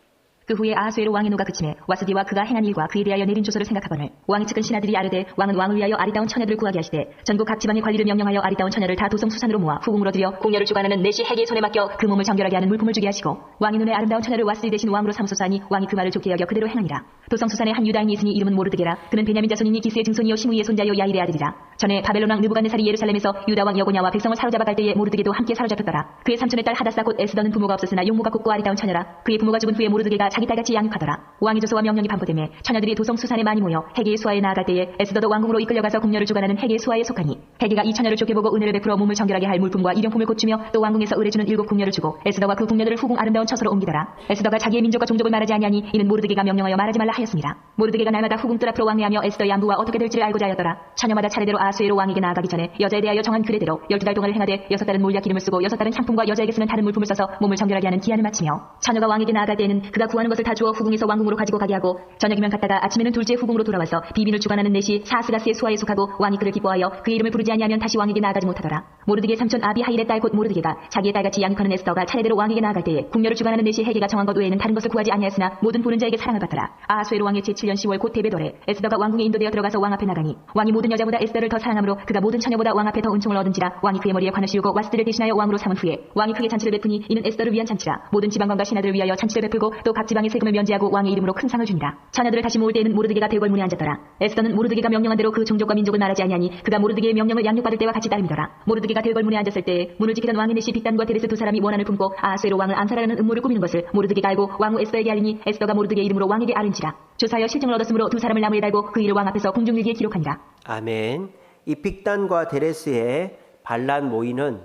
Speaker 3: 그 후에 아하수에로 왕의 노가 그침에 와스디와 그가 행한 일과 그에 대하여 내린 조서를 생각하거늘 왕이 측은 신하들이 아르되 왕은 왕을 위하여 아리따운 처녀들을 구하게 하시되 전국 각 지방의 관리를 명령하여 아리따운 처녀를 다 도성 수산으로 모아 후궁으로 들여 궁녀를 주관하는 내시 해계의 손에 맡겨 그 몸을 정결하게 하는 물품을 주게 하시고 왕이 눈에 아름다운 처녀를 와스디 대신 왕으로 삼소서 하니 왕이 그 말을 좋게 여겨 그대로 행하니라. 도성 수산에 한 유다인이 있으니 이름은 모르드게라. 그는 베냐민 자손이니 기스의 증손이요 시므이의 손자요 야일의 아들이라. 전에 바벨론 왕 느부갓네살이 예루살렘에서 유다 왕 여고냐와 백성을 사로잡아 갈 때에 모르드게도 함께 사로잡혔더라. 그의 삼촌의 딸 하다사 곧 에스더는 부모가 없었으나 용모가 곱고 아리따운 처녀라. 그의 부모가 죽은 후에 모르드게가 자기 딸같이 양육하더라. 왕의 조서와 명령이 반포되매 처녀들이 도성 수산에 많이 모여 해계의 수하에 나아갈 때에 에스더도 왕궁으로 이끌려가서 궁녀를 주관하는 해계의 수하에 속하니 해계가 이 처녀를 좋게 보고 은혜를 베풀어 몸을 정결하게 할 물품과 일용품을 고치며 또 왕궁에서 의뢰주는 7 궁녀를 주고 에스더와 그 궁녀들을 후궁 아름다운 처소로 옮기더라. 에스더가 자기의 민족과 종족을 말하지 아니하니 이는 모르드게가 명령하여 말하지 말라 하였습니다. 모르드게가 날마다 후궁 뜰 앞으로 왕래하며 에스더의 안부와 어떻게 될지를 알고자 하였더라. 처녀마다 차례대로 아하수에로 왕에게 나아가기 전에 여자에 대하여 정한 규례대로 12달 동안을 행하되 6달은 몰약 기름을 쓰고 6달은 향품과 여자에게 쓰는 다른 물품을 써서 몸을 정결하게 하는 기한을 마치며 처녀가 왕에게 나아갈 때에는 그가 구하는 것을 다 주어 후궁에서 왕궁으로 가지고 가게 하고 저녁이면 갔다가 아침에는 둘째 후궁으로 돌아와서 비빈을 주관하는 내시 사스가스의 수하에 속하고 왕이 그를 기뻐하여 그의 이름을 부르지 아니하면 다시 왕에게 나아가지 못하더라. 모르드게 삼촌 아비하일의 딸 곧 모르드게가 자기의 딸같이 양육하는 에스더가 차례대로 왕에게 나아갈 때에 궁녀를 주관하는 내시 해계가 정한 것 외에는 다른 것을 구하지 아니하였으나 모든 보는 자에게 사랑을 받더라. 아하수에로 왕의 제7년 10월 곧 데베돌에 에스더가 왕궁에 인도되어 들어가서 왕 앞에 나가니 왕이 모든 여자보다 에스더를 더 사랑하므로 그가 모든 처녀보다 왕 앞에 더 은총을 얻은지라. 왕이 그의 머리에 관을 씌우고 와스디를 대신하여 왕으로 삼은 후에 왕이 크게 잔치를 베푸니 이는 에스더를 위한 잔치라. 모든 지방관과 신하들을 위하여 잔치를 베풀고 또 각 지방의 세금을 면제하고 왕의 이름으로 큰 상을 주니라. 처녀들을 다시 모을 때에는 모르드게가 대궐문에 앉았더라. 에스더는 모르드게가 명령한 대로 그 종족과 민족을 말하지 아니하니 그가 모르드게의 명령을 양육받을 때와 같이 따름이더라. 모르드게가 대궐문에 앉았을 때 문을 지키던 왕의 내시 빅단과 데레스 두 사람이 원한을 품고 아하수에로 왕을 암살하는 음모를 꾸미는 것을 모르드게가 알고 왕후 에스더에게 알리니 에스더가 모르드게 이름으로 왕에게 아른지라. 조사하여 실증을 얻었으므로 두 사람을 나무에 달고 그 일을 왕 앞에서 궁중일기에 기록하니라.
Speaker 1: 아멘. 이 빅단과 데레스의 반란 모의는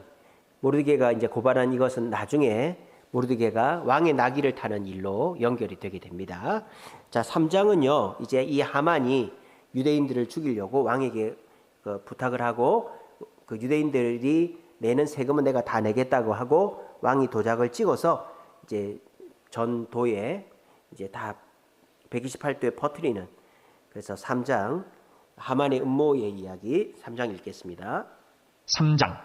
Speaker 1: 모르드게가 이제 고발한 이것은 나중에 모르드게가 왕의 나귀를 타는 일로 연결이 되게 됩니다. 자, 3장은요. 이제 이 하만이 유대인들을 죽이려고 왕에게 부탁을 하고 그 유대인들이 내는 세금은 내가 다 내겠다고 하고 왕이 도장을 찍어서 이제 전 도에 이제 다 128도에 퍼뜨리는, 그래서 3장 하만의 음모의 이야기 3장 읽겠습니다.
Speaker 2: 3장.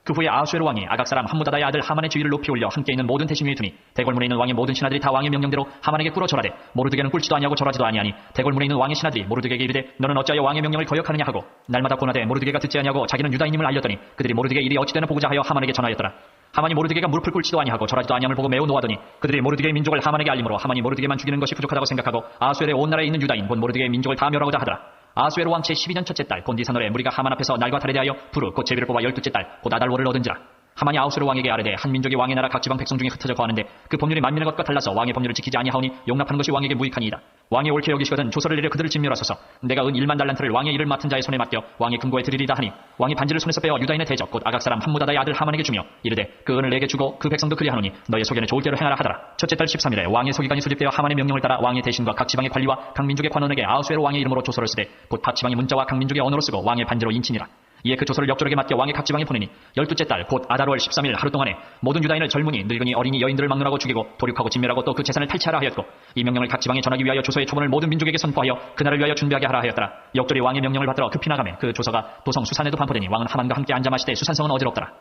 Speaker 2: 그 후에 아수에로 왕이 아각 사람 함무다다의 아들 하만의 지위를 높이 올려 함께 있는 모든 대신 위에 두니 대궐문에 있는 왕의 모든 신하들이 다 왕의 명령대로 하만에게 꿇어 절하되 모르드게는 꿇지도 아니하고 절하지도 아니하니 대궐문에 있는 왕의 신하들이 모르드게에게 이르되 너는 어찌하여 왕의 명령을 거역하느냐 하고 날마다 고나되 모르드게가 듣지 아니하고 자기는 유다인임을 알렸더니 그들이 모르드게 일이 어찌되나 보고자 하여 하만에게 전하였더라. 하만이 모르드게가 무릎을 꿇지도 아니하고 절하지도 아니함을 보고 매우 노하더니 그들이 모르드게의 민족을 하만에게 알림으로 하만이 모르드게만 죽이는 것이 부족하다고 생각하고 아수엘의 온 나라에 있는 유다인 곧 모르드게의 민족을 다 멸하고자 하더라. 아수에로 왕 제12년 첫째 달 본디사노에 무리가 하만 앞에서 날과 달에 대하여 부르 곧 제비를 뽑아 12째 달 곧 아달월을 얻은지라. 하만이 아수에로 왕에게 아뢰되 한 민족이 왕의 나라 각 지방 백성 중에 흩어져 거하는데 그 법률이 만민의 것과 달라서 왕의 법률을 지키지 아니하오니 용납하는 것이 왕에게 무익하니이다. 왕이 옳게 여기시거든 조서를 내려 그들을 진멸하소서. 내가 은 1만 달란트를 왕의 일을 맡은 자의 손에 맡겨 왕의 금고에 드리리다 하니 왕이 반지를 손에서 빼어 유다인의 대적 곧 아각 사람 함무다다의 아들 하만에게 주며 이르되 그 은을 내게 주고 그 백성도 그리하노니 너의 소견에 좋을 대로 행하라 하더라. 첫째 달 13일에 왕의 서기관이 수립되어 하만의 명령을 따라 왕의 대신과 각 지방의 관리와 각 민족의 관원에게 아수에로 왕의 이름으로 조서를 쓰되 곧 각 지방의 문자와 각 민족의 언어로 쓰고 왕의 반지로 인친이라. 이에 그 조서를 역조력에 맡겨 왕의 각 지방에 보내니 12째 달 곧 아달월 13일 하루 동안에 모든 유다인을 젊은이 늙은이 어린이 여인들을 막론하고 죽이고 도륙하고 진멸하고 또 그 재산을 탈취하라 하였고 이 명령을 각 지방에 전하기 위하여 조서의 초본을 모든 민족에게 선포하여 그날을 위하여 준비하게 하라 하였더라. 역졸이 왕의 명령을 받들어 급히 나가매 그 조서가 도성 수산에도 반포되니 왕은 하만과 함께 앉아 마시되 수산성은 어지럽더라.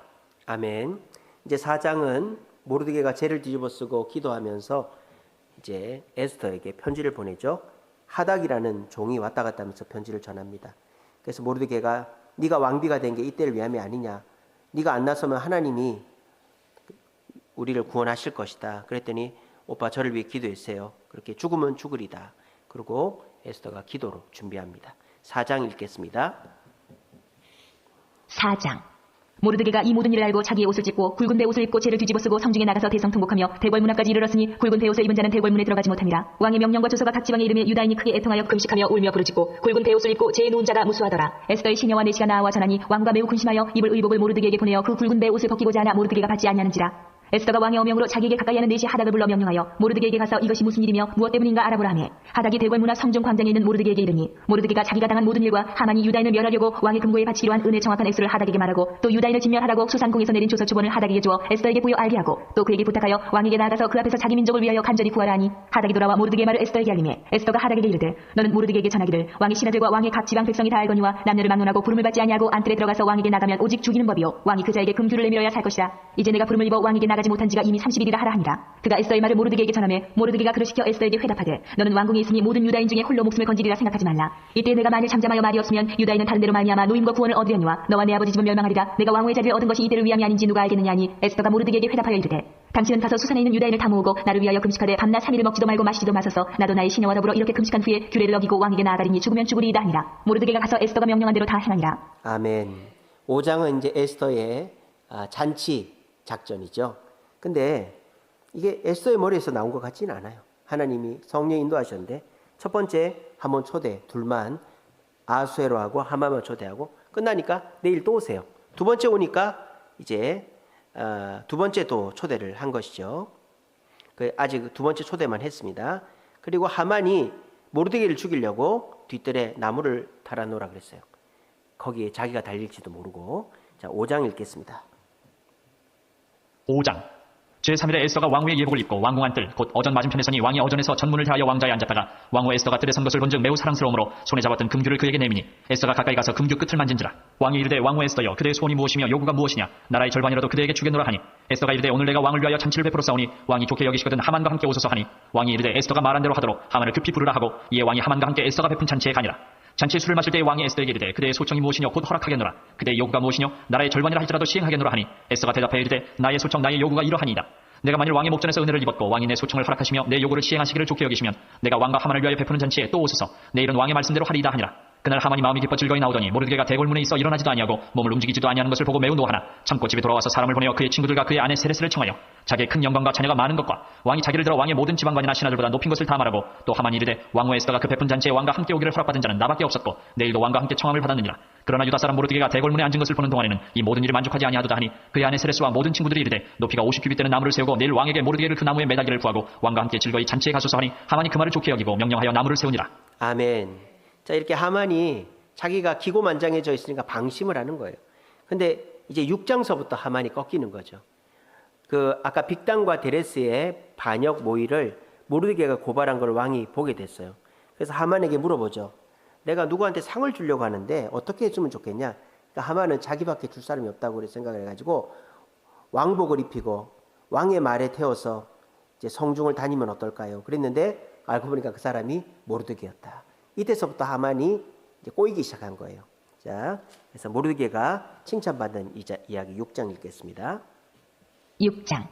Speaker 1: 아멘. 이제 4장은 모르드게가 죄를 뒤집어쓰고 기도하면서 이제 에스더에게 편지를 보내죠. 하닥이라는 종이 왔다 갔다 하면서 편지를 전합니다. 그래서 모르드게가 네가 왕비가 된 게 이때를 위함이 아니냐. 네가 안 나서면 하나님이 우리를 구원하실 것이다. 그랬더니 오빠 저를 위해 기도했어요. 그렇게 죽으면 죽으리다. 그리고 에스더가 기도로 준비합니다. 4장 읽겠습니다.
Speaker 3: 4장. 모르드게가 이 모든 일을 알고 자기의 옷을 찢고 굵은 베옷을 입고 죄를 뒤집어 쓰고 성중에 나가서 대성통곡하며 대궐문 앞까지 이르렀으니 굵은 베옷을 입은 자는 대궐문에 들어가지 못함이라. 왕의 명령과 조서가 각 지방에 이르며 유다인이 크게 애통하여 금식하며 울며 부르짖고 굵은 베옷을 입고 죄에 누운 자가 무수하더라. 에스더의 시녀와 내시가 나와 전하니 왕과 매우 근심하여 입을 의복을 모르드게에게 보내어 그 굵은 베옷을 벗기고자 하나 모르드게가 받지 아니하는지라. 에스더가 왕의 어명으로 자기에게 가까이 하는 내시 하닥을 불러 명령하여 모르드게에게 가서 이것이 무슨 일이며 무엇 때문인가 알아보라 하매 하닥이 대궐문 앞 성중 광장에 있는 모르드게에게 이르니 모르드게가 자기가 당한 모든 일과 하만이 유다인을 멸하려고 왕의 금고에 바치기로 한 은의 정확한 액수를 하닥에게 말하고 또 유다인을 진멸하라고 수산궁에서 내린 조서 초본을 하닥에게 주어 에스더에게 부여 알게 하고 또 그에게 부탁하여 왕에게 나아가서 그 앞에서 자기 민족을 위하여 간절히 구하라 하니 하닥이 돌아와 모르드게의 말을 에스더에게 알리매 에스더가 하닥에게 이르되 너는 모르드게에게 전하기를 왕의 신하들과 왕의 각 지방 백성이 다 알거니와 남녀를 막론하고 부름을 받지 아니하고 안뜰에 들어가서 왕에게 나가면 오직 죽이는 법이요 왕이 그 자에게 금규를 내밀어야 살 것이라. 이제 내가 부름을 입어 왕에게 나가지 못한 지가 이미 30일이라 하라 하니라. 그가 에스더의 말을 모르드게에게 전하매 모르드게가 그를 시켜 에스더에게 회답하되 너는 왕궁에 있으니 모든 유다인 중에 홀로 목숨을 건지리라 생각하지 말라. 이때 내가 만일 잠잠하여 말이 없으면 유다인은 다른 데로 말미암아 노임과 구원을 얻으려니와 너와 내 아버지 집은 멸망하리라. 내가 왕후의 자리를 얻은 것이 이때를 위함이 아닌지 누가 알겠느냐 하니 에스더가 모르드게에게 회답하여 이르되 당신은 가서 수산에 있는 유다인을 다 모으고 나를 위하여 금식하되 밤낮 3일을 먹지도 말고 마시지도 마소서. 나도 나의 시녀와 더불어 이렇게 금식한 후에 규례를 어기고 왕에게 나아가리니 죽으면 죽으리이다 하니라. 모르드게가 가서 에스더가 명령한 대로 다 행하니라.
Speaker 1: 아멘. 5장은 이제 에스더의 잔치 작전이죠. 근데 이게 에스더의 머리에서 나온 것 같지는 않아요. 하나님이 성령 인도하셨는데 첫 번째 한번 초대 둘만 아수에로하고 하만만 초대하고 끝나니까 내일 또 오세요. 두 번째 오니까 이제 두 번째 또 초대를 한 것이죠. 아직 두 번째 초대만 했습니다. 그리고 하만이 모르드게를 죽이려고 뒷뜰에 나무를 달아놓으라 그랬어요. 거기에 자기가 달릴지도 모르고. 자, 5장 읽겠습니다.
Speaker 2: 5장 제3일에 에스더가 왕후의 예복을 입고 왕궁 안뜰 곧 어전 맞은편에 서니 왕이 어전에서 전문을 대하여 왕자에 앉았다가 왕후 에스더가 뜰에 선 것을 본즉 매우 사랑스러우므로 손에 잡았던 금규를 그에게 내미니 에스더가 가까이 가서 금규 끝을 만진지라. 왕이 이르되 왕후 에스더여 그대의 소원이 무엇이며 요구가 무엇이냐. 나라의 절반이라도 그대에게 주겠노라 하니 에스더가 이르되 오늘 내가 왕을 위하여 잔치를 베풀어 싸우니 왕이 좋게 여기시거든 하만과 함께 오소서 하니 왕이 이르되 에스더가 말한 대로 하도록 하만을 급히 부르라 하고 이에 왕이 하만과 함께 에스더가 베푼 잔치에 가니라. 잔치에 술을 마실 때에 왕이 에스더에게 이르되 그대의 소청이 무엇이뇨 곧 허락하겠노라. 그대의 요구가 무엇이뇨 나라의 절반이라 할지라도 시행하겠노라 하니 에스더가 대답하여 이르되 나의 소청 나의 요구가 이러하니이다. 내가 만일 왕의 목전에서 은혜를 입었고 왕이 내 소청을 허락하시며 내 요구를 시행하시기를 좋게 여기시면 내가 왕과 하만을 위하여 베푸는 잔치에 또 오소서. 내일은 왕의 말씀대로 하리이다 하니라. 그날 하만이 마음이 기뻐 즐거이 나오더니 모르드게가 대궐문에 있어 일어나지도 아니하고 몸을 움직이지도 아니하는 것을 보고 매우 노하나 참고 집에 돌아와서 사람을 보내어 그의 친구들과 그의 아내 세레스를 청하여 자기의 큰 영광과 자녀가 많은 것과 왕이 자기를 들어 왕의 모든 지방관이나 신하들보다 높인 것을 다 말하고 또 하만이 이르되 왕후 에스더가 그 베푼 잔치에 왕과 함께 오기를 허락받은 자는 나밖에 없었고 내일도 왕과 함께 청함을 받았느니라. 그러나 유다 사람 모르드게가 대궐문에 앉은 것을 보는 동안에는 이 모든 일이 만족하지 아니하도다 하니 그의 아내 세레스와 모든 친구들이 이르되 높이가 50규빗 되는 나무를 세우고 내일 왕에게 모르드게를 그 나무에 매달기를 구하고 왕과 함께 즐거이 잔치에 가소서 하니 하만이 그 말을 좋게 여기고 명령하여 나무를 세우니라.
Speaker 1: 아멘. 자, 이렇게 하만이 자기가 기고만장해져 있으니까 방심을 하는 거예요. 근데 이제 6장서부터 하만이 꺾이는 거죠. 아까 빅단과 데레스의 반역 모의를 모르드게가 고발한 걸 왕이 보게 됐어요. 그래서 하만에게 물어보죠. 내가 누구한테 상을 주려고 하는데 어떻게 해주면 좋겠냐? 그러니까 하만은 자기밖에 줄 사람이 없다고 그래 생각을 해가지고 왕복을 입히고 왕의 말에 태워서 이제 성중을 다니면 어떨까요? 그랬는데 알고 보니까 그 사람이 모르드게였다. 이때서부터 하만이 이제 꼬이기 시작한 거예요. 자, 그래서 모르드게가 칭찬받는 이야기 6장 읽겠습니다.
Speaker 3: 6장.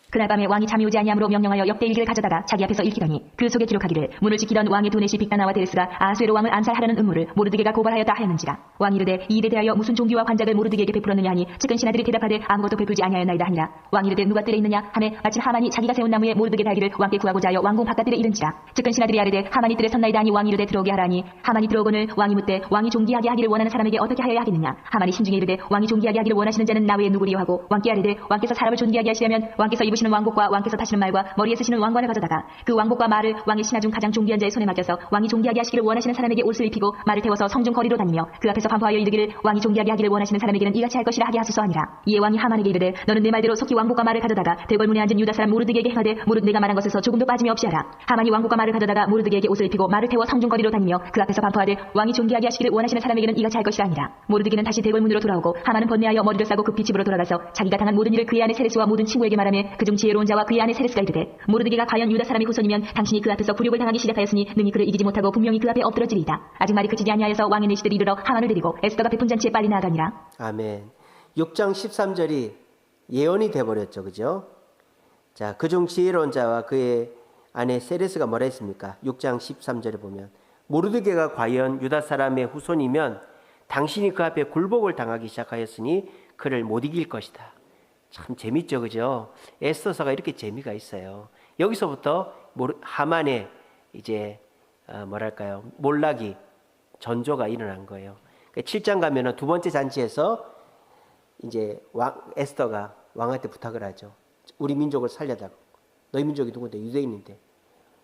Speaker 3: 그날 밤에 왕이 잠이 오지 아니함으로 명령하여 역대 일기를 가져다가 자기 앞에서 읽히더니 그 속에 기록하기를 문을 지키던 왕의 두 내시 빅다나와 데레스가 아수에로 왕을 암살하려는 음모를 모르드게가 고발하였다 하였는지라. 왕이 이르되 이일에 대하여 무슨 종기와 관작을 모르드게에게 베풀었느냐 하니 측은 신하들이 대답하되 아무것도 베풀지 아니하였나이다 하니라. 왕이 이르되 누가 뜰에 있느냐 하매 마침 하만이 자기가 세운 나무에 모르드게 달기를 왕께 구하고자 하여 왕궁 바깥뜰에 이른지라. 측은 신하들이 아뢰되 하만이 뜰에 섰나이다 하니 왕이 이르되 들어오게 하라니 하만이 들어오거늘 왕이 묻되 왕이 종기하게 하기를 원하는 사람에게 어떻게 하여야 하겠느냐. 하만이 심중에 이르되 왕이 종기하게 하기를 원하시는 자는 나 외에 누구리요 하고 왕께 아뢰되 왕께서 사람을 존귀하게 하시려면 왕께서 입으시는 왕복과 왕께서 타시는 말과 머리에 쓰시는 왕관을 가져다가 그 왕복과 말을 왕의 신하 중 가장 존귀한 자의 손에 맡겨서 왕이 존귀하게 하시기를 원하시는 사람에게 옷을 입히고 말을 태워서 성중 거리로 다니며 그 앞에서 반포하여 이르기를 왕이 존귀하게 하기를 원하시는 사람에게는 이같이 할 것이라 하게 하소서 하니라. 이에 왕이 하만에게 이르되 너는 내 말대로 속히 왕복과 말을 가져다가 대궐문에 앉은 유다 사람 모르드게에게 행하되 내가 말한 것에서 조금도 빠짐이 없이 하라. 하만이 왕복과 말을 가져다가 모르드게에게 옷을 입히고 말을 태워 성중 거리로 다니며 그 앞에서 반포하되 왕이 존귀하게 하시기를 원하시는 사람에게는 이같이 할 것이라 하니라. 모르드게는 다시 대궐문으로 돌아오고 하만은 번뇌하여 머리를 싸고 급히 집으로 돌아가서 자기가 당한 모든 일을 그의 아내 세레스와 모든 친구에게 말하며 그중 지혜로운 자와 그의 아내 세레스가 이르되 모르드게가 과연 유다 사람의 후손이면 당신이 그 앞에서 굴욕을 당하기 시작하였으니 능히 그를 이기지 못하고 분명히 그 앞에 엎드러지리이다. 아직 말이 그치지 아니하여서 왕의 내시들이 이르러 하만을 데리고 에스더가 베푼 잔치에 빨리 나아가니라.
Speaker 1: 아멘. 6장 13절이 예언이 돼버렸죠. 그죠? 자, 그중 지혜로운 자와 그의 아내 세레스가 뭐라 했습니까? 6장 13절에 보면 모르드게가 과연 유다 사람의 후손이면 당신이 그 앞에 굴복을 당하기 시작하였으니 그를 못 이길 것이다. 참 재밌죠, 그죠? 에스더서가 이렇게 재미가 있어요. 여기서부터 하만의 이제 뭐랄까요, 몰락이 전조가 일어난 거예요. 7장 가면은 두 번째 잔치에서 이제 에스더가 왕한테 부탁을 하죠. 우리 민족을 살려달라고. 너희 민족이 누군데? 유대인인데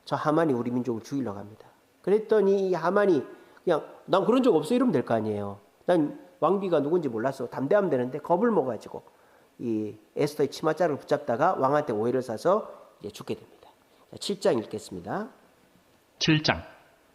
Speaker 1: 저 하만이 우리 민족을 죽이려고 합니다. 그랬더니 이 하만이 그냥 난 그런 적 없어 이러면 될 거 아니에요. 난 왕비가 누군지 몰랐어. 담대하면 되는데 겁을 먹어가지고 이 에스더의 치맛자락을 붙잡다가 왕한테 오해를 사서 이제 죽게 됩니다. 자, 7장 읽겠습니다.
Speaker 2: 7장.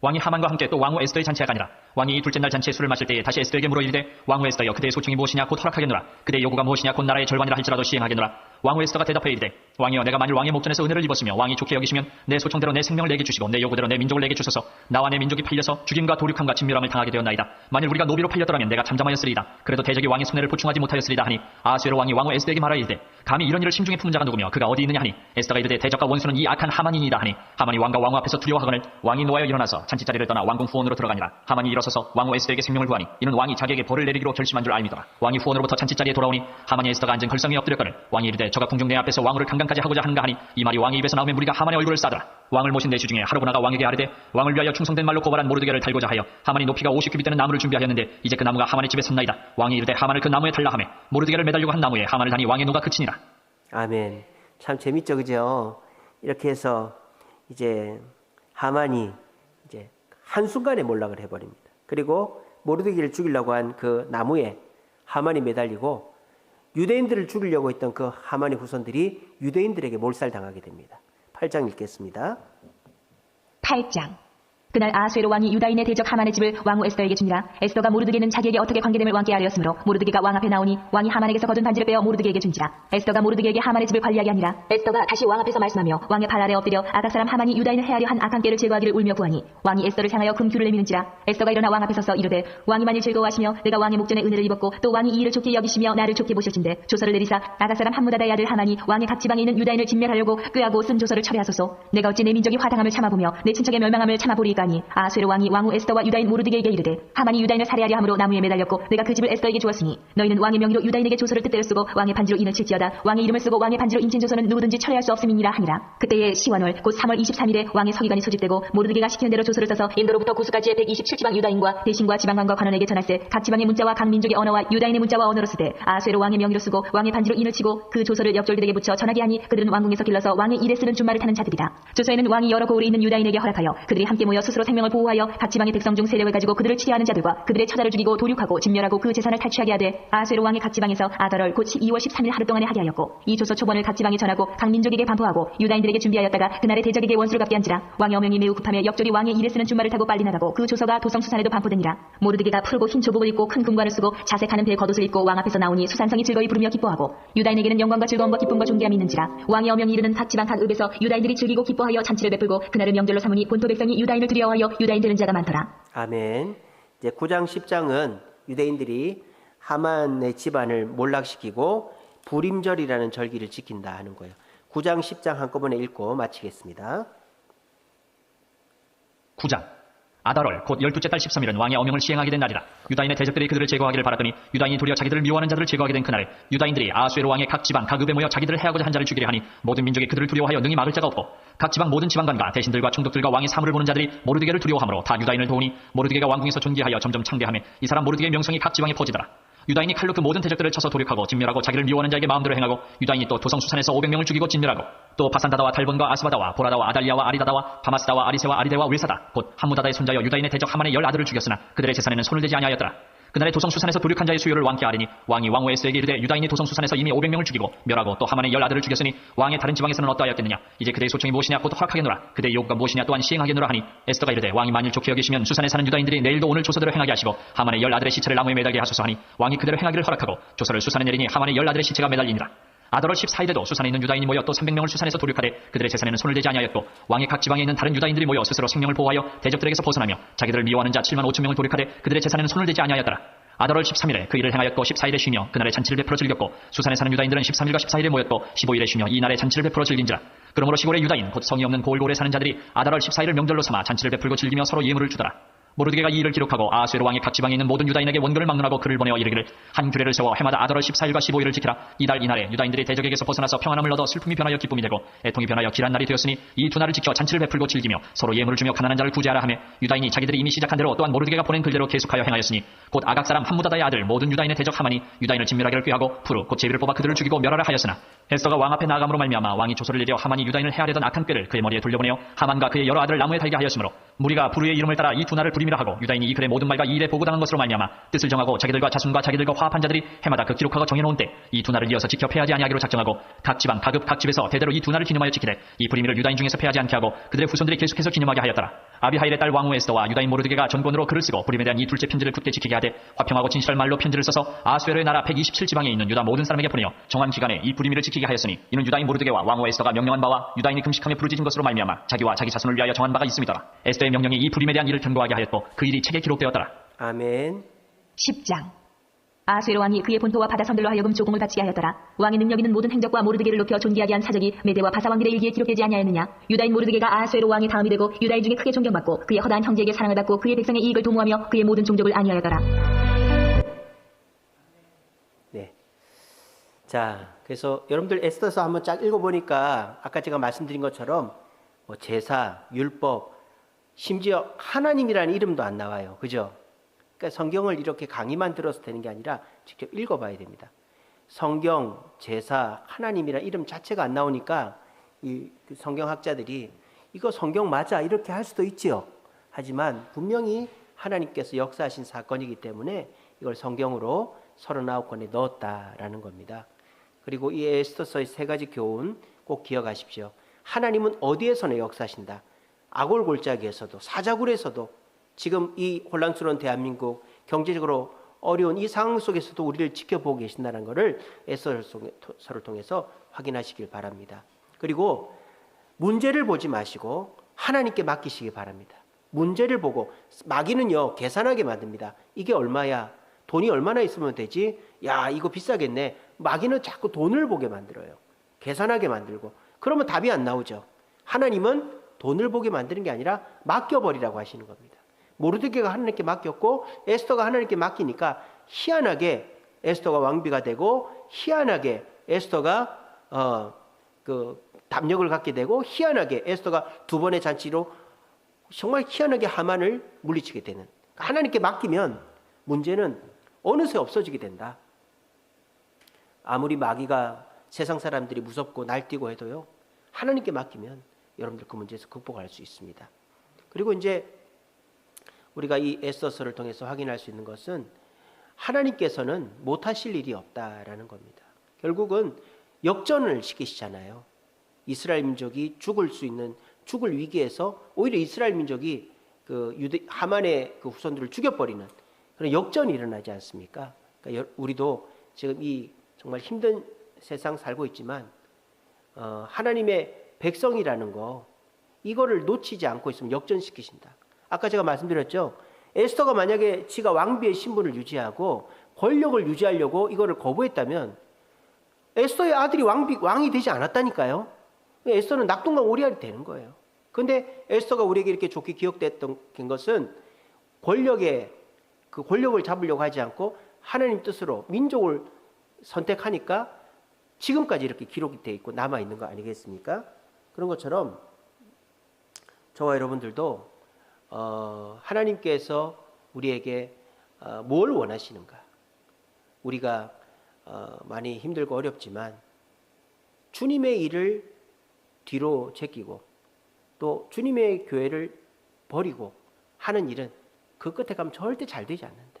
Speaker 2: 왕이 하만과 함께 또 왕후 에스더의 잔치가 아니라 왕이 둘째 날 잔치에 술을 마실 때에 다시 에스더에게 물어 이르되 왕후 에스더여 그대의 소청이 무엇이냐 곧 허락하겠노라. 그대의 요구가 무엇이냐 곧 나라의 절반이라 할지라도 시행하겠노라. 왕후 에스더가 대답하여 이르되 왕이여 내가 만일 왕의 목전에서 은혜를 입었으며 왕이 좋게 여기시면 내 소청대로 내 생명을 내게 주시고 내 요구대로 내 민족을 내게 주소서. 나와 내 민족이 팔려서 죽임과 도륙함과 진멸함을 당하게 되었나이다. 만일 우리가 노비로 팔렸더라면 내가 잠잠하였으리이다. 그래도 대적이 왕의 손해를 보충하지 못하였으리이다 하니 아수에로 왕이 왕후 에스더에게 말하여 이르되 감히 이런 일을 심중에 품은 자가 누구며 그가 어디 있느냐 하니 에스더가 이르되 대적과 원수는 이 악한 하만이니이다 하니 하만이 왕과 왕후 앞에서 두려워하거늘 왕이 노하여 일어나서 잔치자리를 떠나 왕궁 후원으로 들어가니라. 하만이 일어서서 왕후 에스더에게 생명을 구하니 이는 왕이 자기에게 벌을 내리기로 결심한 줄 알미더라. 왕이 후원으로부터 잔치자리에 돌아오니 하만이 에스더가 앉은 걸성에 엎드렸거늘 왕이 이르되 저가 궁중 내 앞에서 왕후를 강간까지 하고자 하는가 하니 이 말이 왕의 입에서 나오면 무리가 하만의 얼굴을 싸더라. 왕을 모신 내시 중에 하루고나가 왕에게 아뢰되 왕을 위하여 충성된 말로 고발한 모르드게를 달고자 하여 하만이 높이가 50규빗 되는 나무를 준비하였는데 이제 그 나무가 하만의 집에 섰나이다. 왕이 이르되 하만을 그 나무에 달라 하매 모르드게를 매달리고 한 나무에 하만을 다니 왕의 노가 그치니라.
Speaker 1: 아멘. 참 재밌죠, 그죠? 이렇게 해서 이제 하만이 이제 한순간에 몰락을 해버립니다. 그리고 모르드게를 죽이려고 한 그 나무에 하만이 매달리고 유대인들을 죽이려고 했던 그 하만의 후손들이 유대인들에게 몰살당하게 됩니다. 8장 읽겠습니다.
Speaker 3: 8장. 그날 아수에로 왕이 유다인의 대적 하만의 집을 왕후 에스더에게 주니라. 에스더가 모르드게는 자기에게 어떻게 관계됨을 왕께 아뢰었으므로 모르드게가 왕 앞에 나오니 왕이 하만에게서 거둔 반지를 빼어 모르드게에게 준지라. 에스더가 모르드게에게 하만의 집을 관리하게 하니라. 에스더가 다시 왕 앞에서 말씀하며 왕의 발 아래 엎드려 아각 사람 하만이 유다인을 해하려 한 악한 꾀를 제거하기를 울며 구하니 왕이 에스더를 향하여 금규를 내미는지라. 에스더가 일어나 왕 앞에 서서 이르되 왕이 만일 즐거워하시며 내가 왕의 목전에 은혜를 입었고 또 왕이 이 일을 좋게 여기시며 나를 좋게 보실진대 조서를 내리사 아각 사람 함무다다의 아들 하만이 왕의 각 지방에 있는 유다인을 진멸하려고 꾀하고 쓴 조서를 철회하소서. 내가 어찌 내 민족이 화당함을 참아보며 내 친척의 멸망함을 참아보리이까니. 아수에로 왕이 왕후 에스더와 유다인 모르드게에게 이르되 하만이 유다인을 살해하려 함으로 나무에 매달렸고 내가 그 집을 에스더에게 주었으니 너희는 왕의 명의로 유다인에게 조서를 뜻대로 쓰고 왕의 반지로 인을 칠지어다. 왕의 이름을 쓰고 왕의 반지로 인친 조서는 누구든지 철회할 수 없음이니라 하니라. 그때에 시완월 곧 3월 23일에 왕의 서기관이 소집되고 모르드게가 시키는 대로 조서를 써서 인도로부터 구스까지의 127지방 유다인과 대신과 지방관과 관원에게 전할세 각 지방의 문자와 각 민족의 언어와 유다인의 문자와 언어로 쓰되 아수에로 왕의 명의로 쓰고 왕의 반지로 인을 치고 그 조서를 역졸들에게 붙여 전하게 하니 그들은 왕궁에서 길러서 왕의 일에 쓰는 준말을 타는 자들이다. 조서에는 왕이 여러 고을에 있는 유다인에게 허락하여 그들이 함께 모여 스스로 생명을 보호하여 각 지방의 백성 중 세력을 가지고 그들을 치려하는 자들과 그들의 처자를 죽이고 도륙하고 진멸하고 그 재산을 탈취하게 하되 아수에로 왕이 각 지방에서 아달월 곧 2월 13일 하루 동안에 하게 하였고 이 조서 초본을 각 지방에 전하고 각 민족에게 반포하고 유다인들에게 준비하였다가 그날에 대적에게 원수를 갚게 한지라 왕의 어명이 매우 급하며 역졸이 왕의 일에 쓰는 준말을 타고 빨리 나가고 그 조서가 도성 수산에도 반포되니라. 모르드게가 푸르고 흰 조복을 입고 큰 금관을 쓰고 자색하는 배의 겉옷을 입고 왕 앞에서 나오니 수산성이 즐거이 부르며 기뻐하고 유다인에게는 영광과 즐거움과 기쁨과 존귀함이 있는지라. 왕의 어명이 이르는 각 지방 각 읍에서 유다인들이 즐기고 기뻐하여 잔치를 베풀고 그날을 명절로 삼으니 본토 백성이 유다인을 두려워하여 유다인 되는 자가 많더라.
Speaker 1: 아멘. 이제 9장 10장은 유대인들이 하만의 집안을 몰락시키고 불임절이라는 절기를 지킨다 하는 거예요. 9장 10장 한꺼번에 읽고 마치겠습니다.
Speaker 2: 9장 아달월 곧 12째 달 13일은 왕의 어명을 시행하게 된 날이라. 유다인의 대적들이 그들을 제거하기를 바랐더니 유다인이 도리어 자기들을 미워하는 자들을 제거하게 된 그날에 유다인들이 아수에로 왕의 각 지방 각 읍에 모여 자기들을 해하고자 한 자를 죽이려 하니 모든 민족이 그들을 두려워하여 능히 막을 자가 없고 각 지방 모든 지방관과 대신들과 총독들과 왕의 사물을 보는 자들이 모르드게를 두려워하므로 다 유다인을 도우니 모르드게가 왕궁에서 존귀하여 점점 창대하며 이 사람 모르드게의 명성이 각 지방에 퍼지더라. 유다인이 칼로 그 모든 대적들을 쳐서 도륙하고 진멸하고 자기를 미워하는 자에게 마음대로 행하고 유다인이 또 도성 수산에서 500명을 죽이고 진멸하고 또 바산다다와 달본과 아스바다와 보라다와 아달리아와 아리다다와 바마스다와 아리세와 아리데와 웨사다 곧 함무다다의 손자여 유다인의 대적 하만의 10아들을 죽였으나 그들의 재산에는 손을 대지 아니하였더라. 그날에 도성 수산에서 도륙한 자의 수요를 왕께 아리니 왕이 왕 에스에게 이르되 유다인이 도성 수산에서 이미 500명을 죽이고 멸하고 또 하만의 10아들을 죽였으니 왕의 다른 지방에서는 어떠하였겠느냐. 이제 그대의 소청이 무엇이냐 곧 허락하겠노라. 그대의 요구가 무엇이냐 또한 시행하겠노라 하니 에스더가 이르되 왕이 만일 좋게 여기시면 수산에 사는 유다인들이 내일도 오늘 조서대로 행하게 하시고 하만의 10아들의 시체를 나무에 매달게 하소서 하니 왕이 그대로 행하기를 허락하고 조서를 수산에 내리니 하만의 10아들의 시체가 매달리니라. 아달월 14일에도 수산에 있는 유다인이 모여 또 300명을 수산에서 도륙하되 그들의 재산에는 손을 대지 아니하였고 왕의 각 지방에 있는 다른 유다인들이 모여 스스로 생명을 보호하여 대적들에게서 벗어나며 자기들을 미워하는 자 7만 5천 명을 도륙하되 그들의 재산에는 손을 대지 아니하였더라. 아달월 13일에 그 일을 행하였고 14일에 쉬며 그날에 잔치를 베풀어 즐겼고 수산에 사는 유다인들은 13일과 14일에 모였고 15일에 쉬며 이 날에 잔치를 베풀어 즐긴지라. 그러므로 시골의 유다인 곧 성이 없는 고을고을에 사는 자들이 아달월 14일을 명절로 삼아 잔치를 베풀고 즐기며 서로 예물을 주더라. 모르드게가 이 일을 기록하고 아수에로 왕의 각 지방에 있는 모든 유다인에게 원고를 막론하고 글을 보내어 이르기를 한 규례를 세워 해마다 아달월 14일과 15일을 지키라. 이달 이날에 유다인들이 대적에게서 벗어나서 평안함을 얻어 슬픔이 변하여 기쁨이 되고 애통이 변하여 길한 날이 되었으니 이 두 날을 지켜 잔치를 베풀고 즐기며 서로 예물을 주며 가난한 자를 구제하라 하며 유다인이 자기들이 이미 시작한 대로 또한 모르드게가 보낸 글대로 계속하여 행하였으니 곧 아각 사람 함무다다의 아들 모든 유다인의 대적 하만이 유다인을 진멸하기를 꾀하고 푸르 곧 제비를 뽑아 그들을 죽이고 멸하라 하였으나 에스더가 왕 앞에 나아감으로 말미암아 왕이 조서를 내려 하만이 유다인을 해하려던 악한 꾀를 그의 머리에 돌려보내어 하만과 그의 여러 아들을 나무에 달게 하였으므로 무리가 푸르의 이름을 따라 이 두 날을 불임이라 하고 유다인이 이 글의 모든 말과 이 일에 보고당한 것으로 말미암아 뜻을 정하고 자기들과 자손과 자기들과 화합한 자들이 해마다 그 기록하고 정해놓은 때 이 두 날을 이어서 지켜 패하지 아니하기로 작정하고 각 지방 각읍 각 집에서 대대로 이 두 날을 기념하여 지키되 이 불임이를 유다인 중에서 패하지 않게 하고 그들의 후손들이 계속해서 기념하게 하였더라. 아비하일의 딸 왕후 에스더와 유다인 모르드게가 전권으로 글을 쓰고 불임에 대한 이 둘째 편지를 굳게 지키게 하되 화평하고 진실할 말로 편지를 써서 아수에로의 나라 127지방에 있는 유다 모든 사람에게 보내어 정한 기간에 이 불임이를 지키게 하였으니 이는 유다인 모르드게와 왕후 에스더가 명령한 바와 유다인이 금식하며 부르짖은 것으로 말미암아 자기와 자기 자손을 위하여 정한 바가 있음이더라. 에스더의 명령이 이 불임에 대한 일을 경고하게 하였고 그 일이 책에 기록되었더라.
Speaker 1: 아멘.
Speaker 3: 10장 아수에로 왕이 그의 본토와 바다 선들로 하여금 조공을 바치게 하였더라. 왕의 능력 있는 모든 행적과 모르드게를 높여 존귀하게 한 사적이 메대와 바사 왕들의 일기에 기록되지 아니하였느냐. 유다인 모르드게가 아수에로 왕의 다음이 되고 유다인 중에 크게 존경받고 그의 허다한 형제에게 사랑을 받고 그의 백성의 이익을 도모하며 그의 모든 종족을 안위하였더라.
Speaker 1: 네. 자, 그래서 여러분들 에스더서 한번 쫙 읽어보니까 아까 제가 말씀드린 것처럼 뭐 제사, 율법, 심지어 하나님이라는 이름도 안 나와요. 그죠? 그러니까 성경을 이렇게 강의만 들어서 되는 게 아니라 직접 읽어봐야 됩니다. 성경, 제사, 하나님이라는 이름 자체가 안 나오니까 이 성경학자들이 이거 성경 맞아 이렇게 할 수도 있지요. 하지만 분명히 하나님께서 역사하신 사건이기 때문에 이걸 성경으로 39권에 넣었다라는 겁니다. 그리고 이 에스더서의 세 가지 교훈 꼭 기억하십시오. 하나님은 어디에서나 역사하신다. 아골골짜기에서도 사자굴에서도 지금 이 혼란스러운 대한민국 경제적으로 어려운 이 상황 속에서도 우리를 지켜보고 계신다는 것을 에스더서를 통해서 확인하시길 바랍니다. 그리고 문제를 보지 마시고 하나님께 맡기시기 바랍니다. 문제를 보고 마귀는요 계산하게 만듭니다. 이게 얼마야? 돈이 얼마나 있으면 되지? 야 이거 비싸겠네. 마귀는 자꾸 돈을 보게 만들어요. 계산하게 만들고 그러면 답이 안 나오죠. 하나님은 돈을 보게 만드는 게 아니라 맡겨버리라고 하시는 겁니다. 모르드게가 하나님께 맡겼고 에스더가 하나님께 맡기니까 희한하게 에스더가 왕비가 되고 희한하게 에스더가 그 담력을 갖게 되고 희한하게 에스더가 두 번의 잔치로 정말 희한하게 하만을 물리치게 되는. 하나님께 맡기면 문제는 어느새 없어지게 된다. 아무리 마귀가 세상 사람들이 무섭고 날뛰고 해도요. 하나님께 맡기면 여러분들 그 문제에서 극복할 수 있습니다. 그리고 이제 우리가 이 에스더서를 통해서 확인할 수 있는 것은 하나님께서는 못하실 일이 없다라는 겁니다. 결국은 역전을 시키시잖아요. 이스라엘 민족이 죽을 위기에서 오히려 이스라엘 민족이 그 하만의 그 후손들을 죽여버리는 그런 역전이 일어나지 않습니까? 그러니까 우리도 지금 이 정말 힘든 세상 살고 있지만 하나님의 백성이라는 거 이거를 놓치지 않고 있으면 역전시키신다. 아까 제가 말씀드렸죠. 에스더가 만약에 지가 왕비의 신분을 유지하고 권력을 유지하려고 이거를 거부했다면 에스더의 아들이 왕이 되지 않았다니까요. 에스더는 낙동강 오리알이 되는 거예요. 그런데 에스더가 우리에게 이렇게 좋게 기억됐던 것은 그 권력을 잡으려고 하지 않고 하나님 뜻으로 민족을 선택하니까 지금까지 이렇게 기록이 되어 있고 남아 있는 거 아니겠습니까? 그런 것처럼 저와 여러분들도 하나님께서 우리에게 뭘 원하시는가? 우리가 많이 힘들고 어렵지만 주님의 일을 뒤로 제끼고 또 주님의 교회를 버리고 하는 일은 그 끝에 가면 절대 잘 되지 않는다.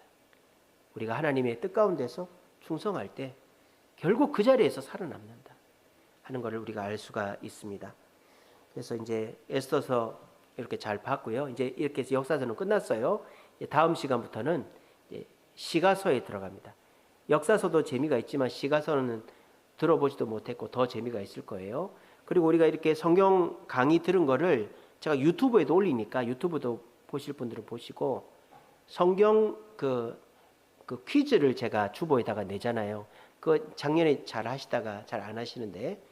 Speaker 1: 우리가 하나님의 뜻 가운데서 충성할 때 결국 그 자리에서 살아남는다 하는 것을 우리가 알 수가 있습니다. 그래서 이제 에스더서 이렇게 잘 봤고요. 이제 이렇게 해서 역사서는 끝났어요. 다음 시간부터는 이제 시가서에 들어갑니다. 역사서도 재미가 있지만 시가서는 들어보지도 못했고 더 재미가 있을 거예요. 그리고 우리가 이렇게 성경 강의 들은 거를 제가 유튜브에도 올리니까 유튜브도 보실 분들은 보시고 성경 그 퀴즈를 제가 주보에다가 내잖아요. 그 작년에 잘 하시다가 잘 안 하시는데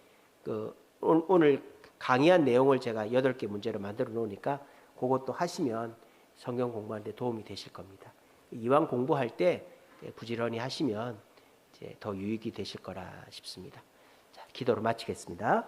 Speaker 1: 오늘 강의한 내용을 제가 8개 문제로 만들어 놓으니까 그것도 하시면 성경 공부하는 데 도움이 되실 겁니다. 이왕 공부할 때 부지런히 하시면 이제 더 유익이 되실 거라 싶습니다. 자, 기도로 마치겠습니다.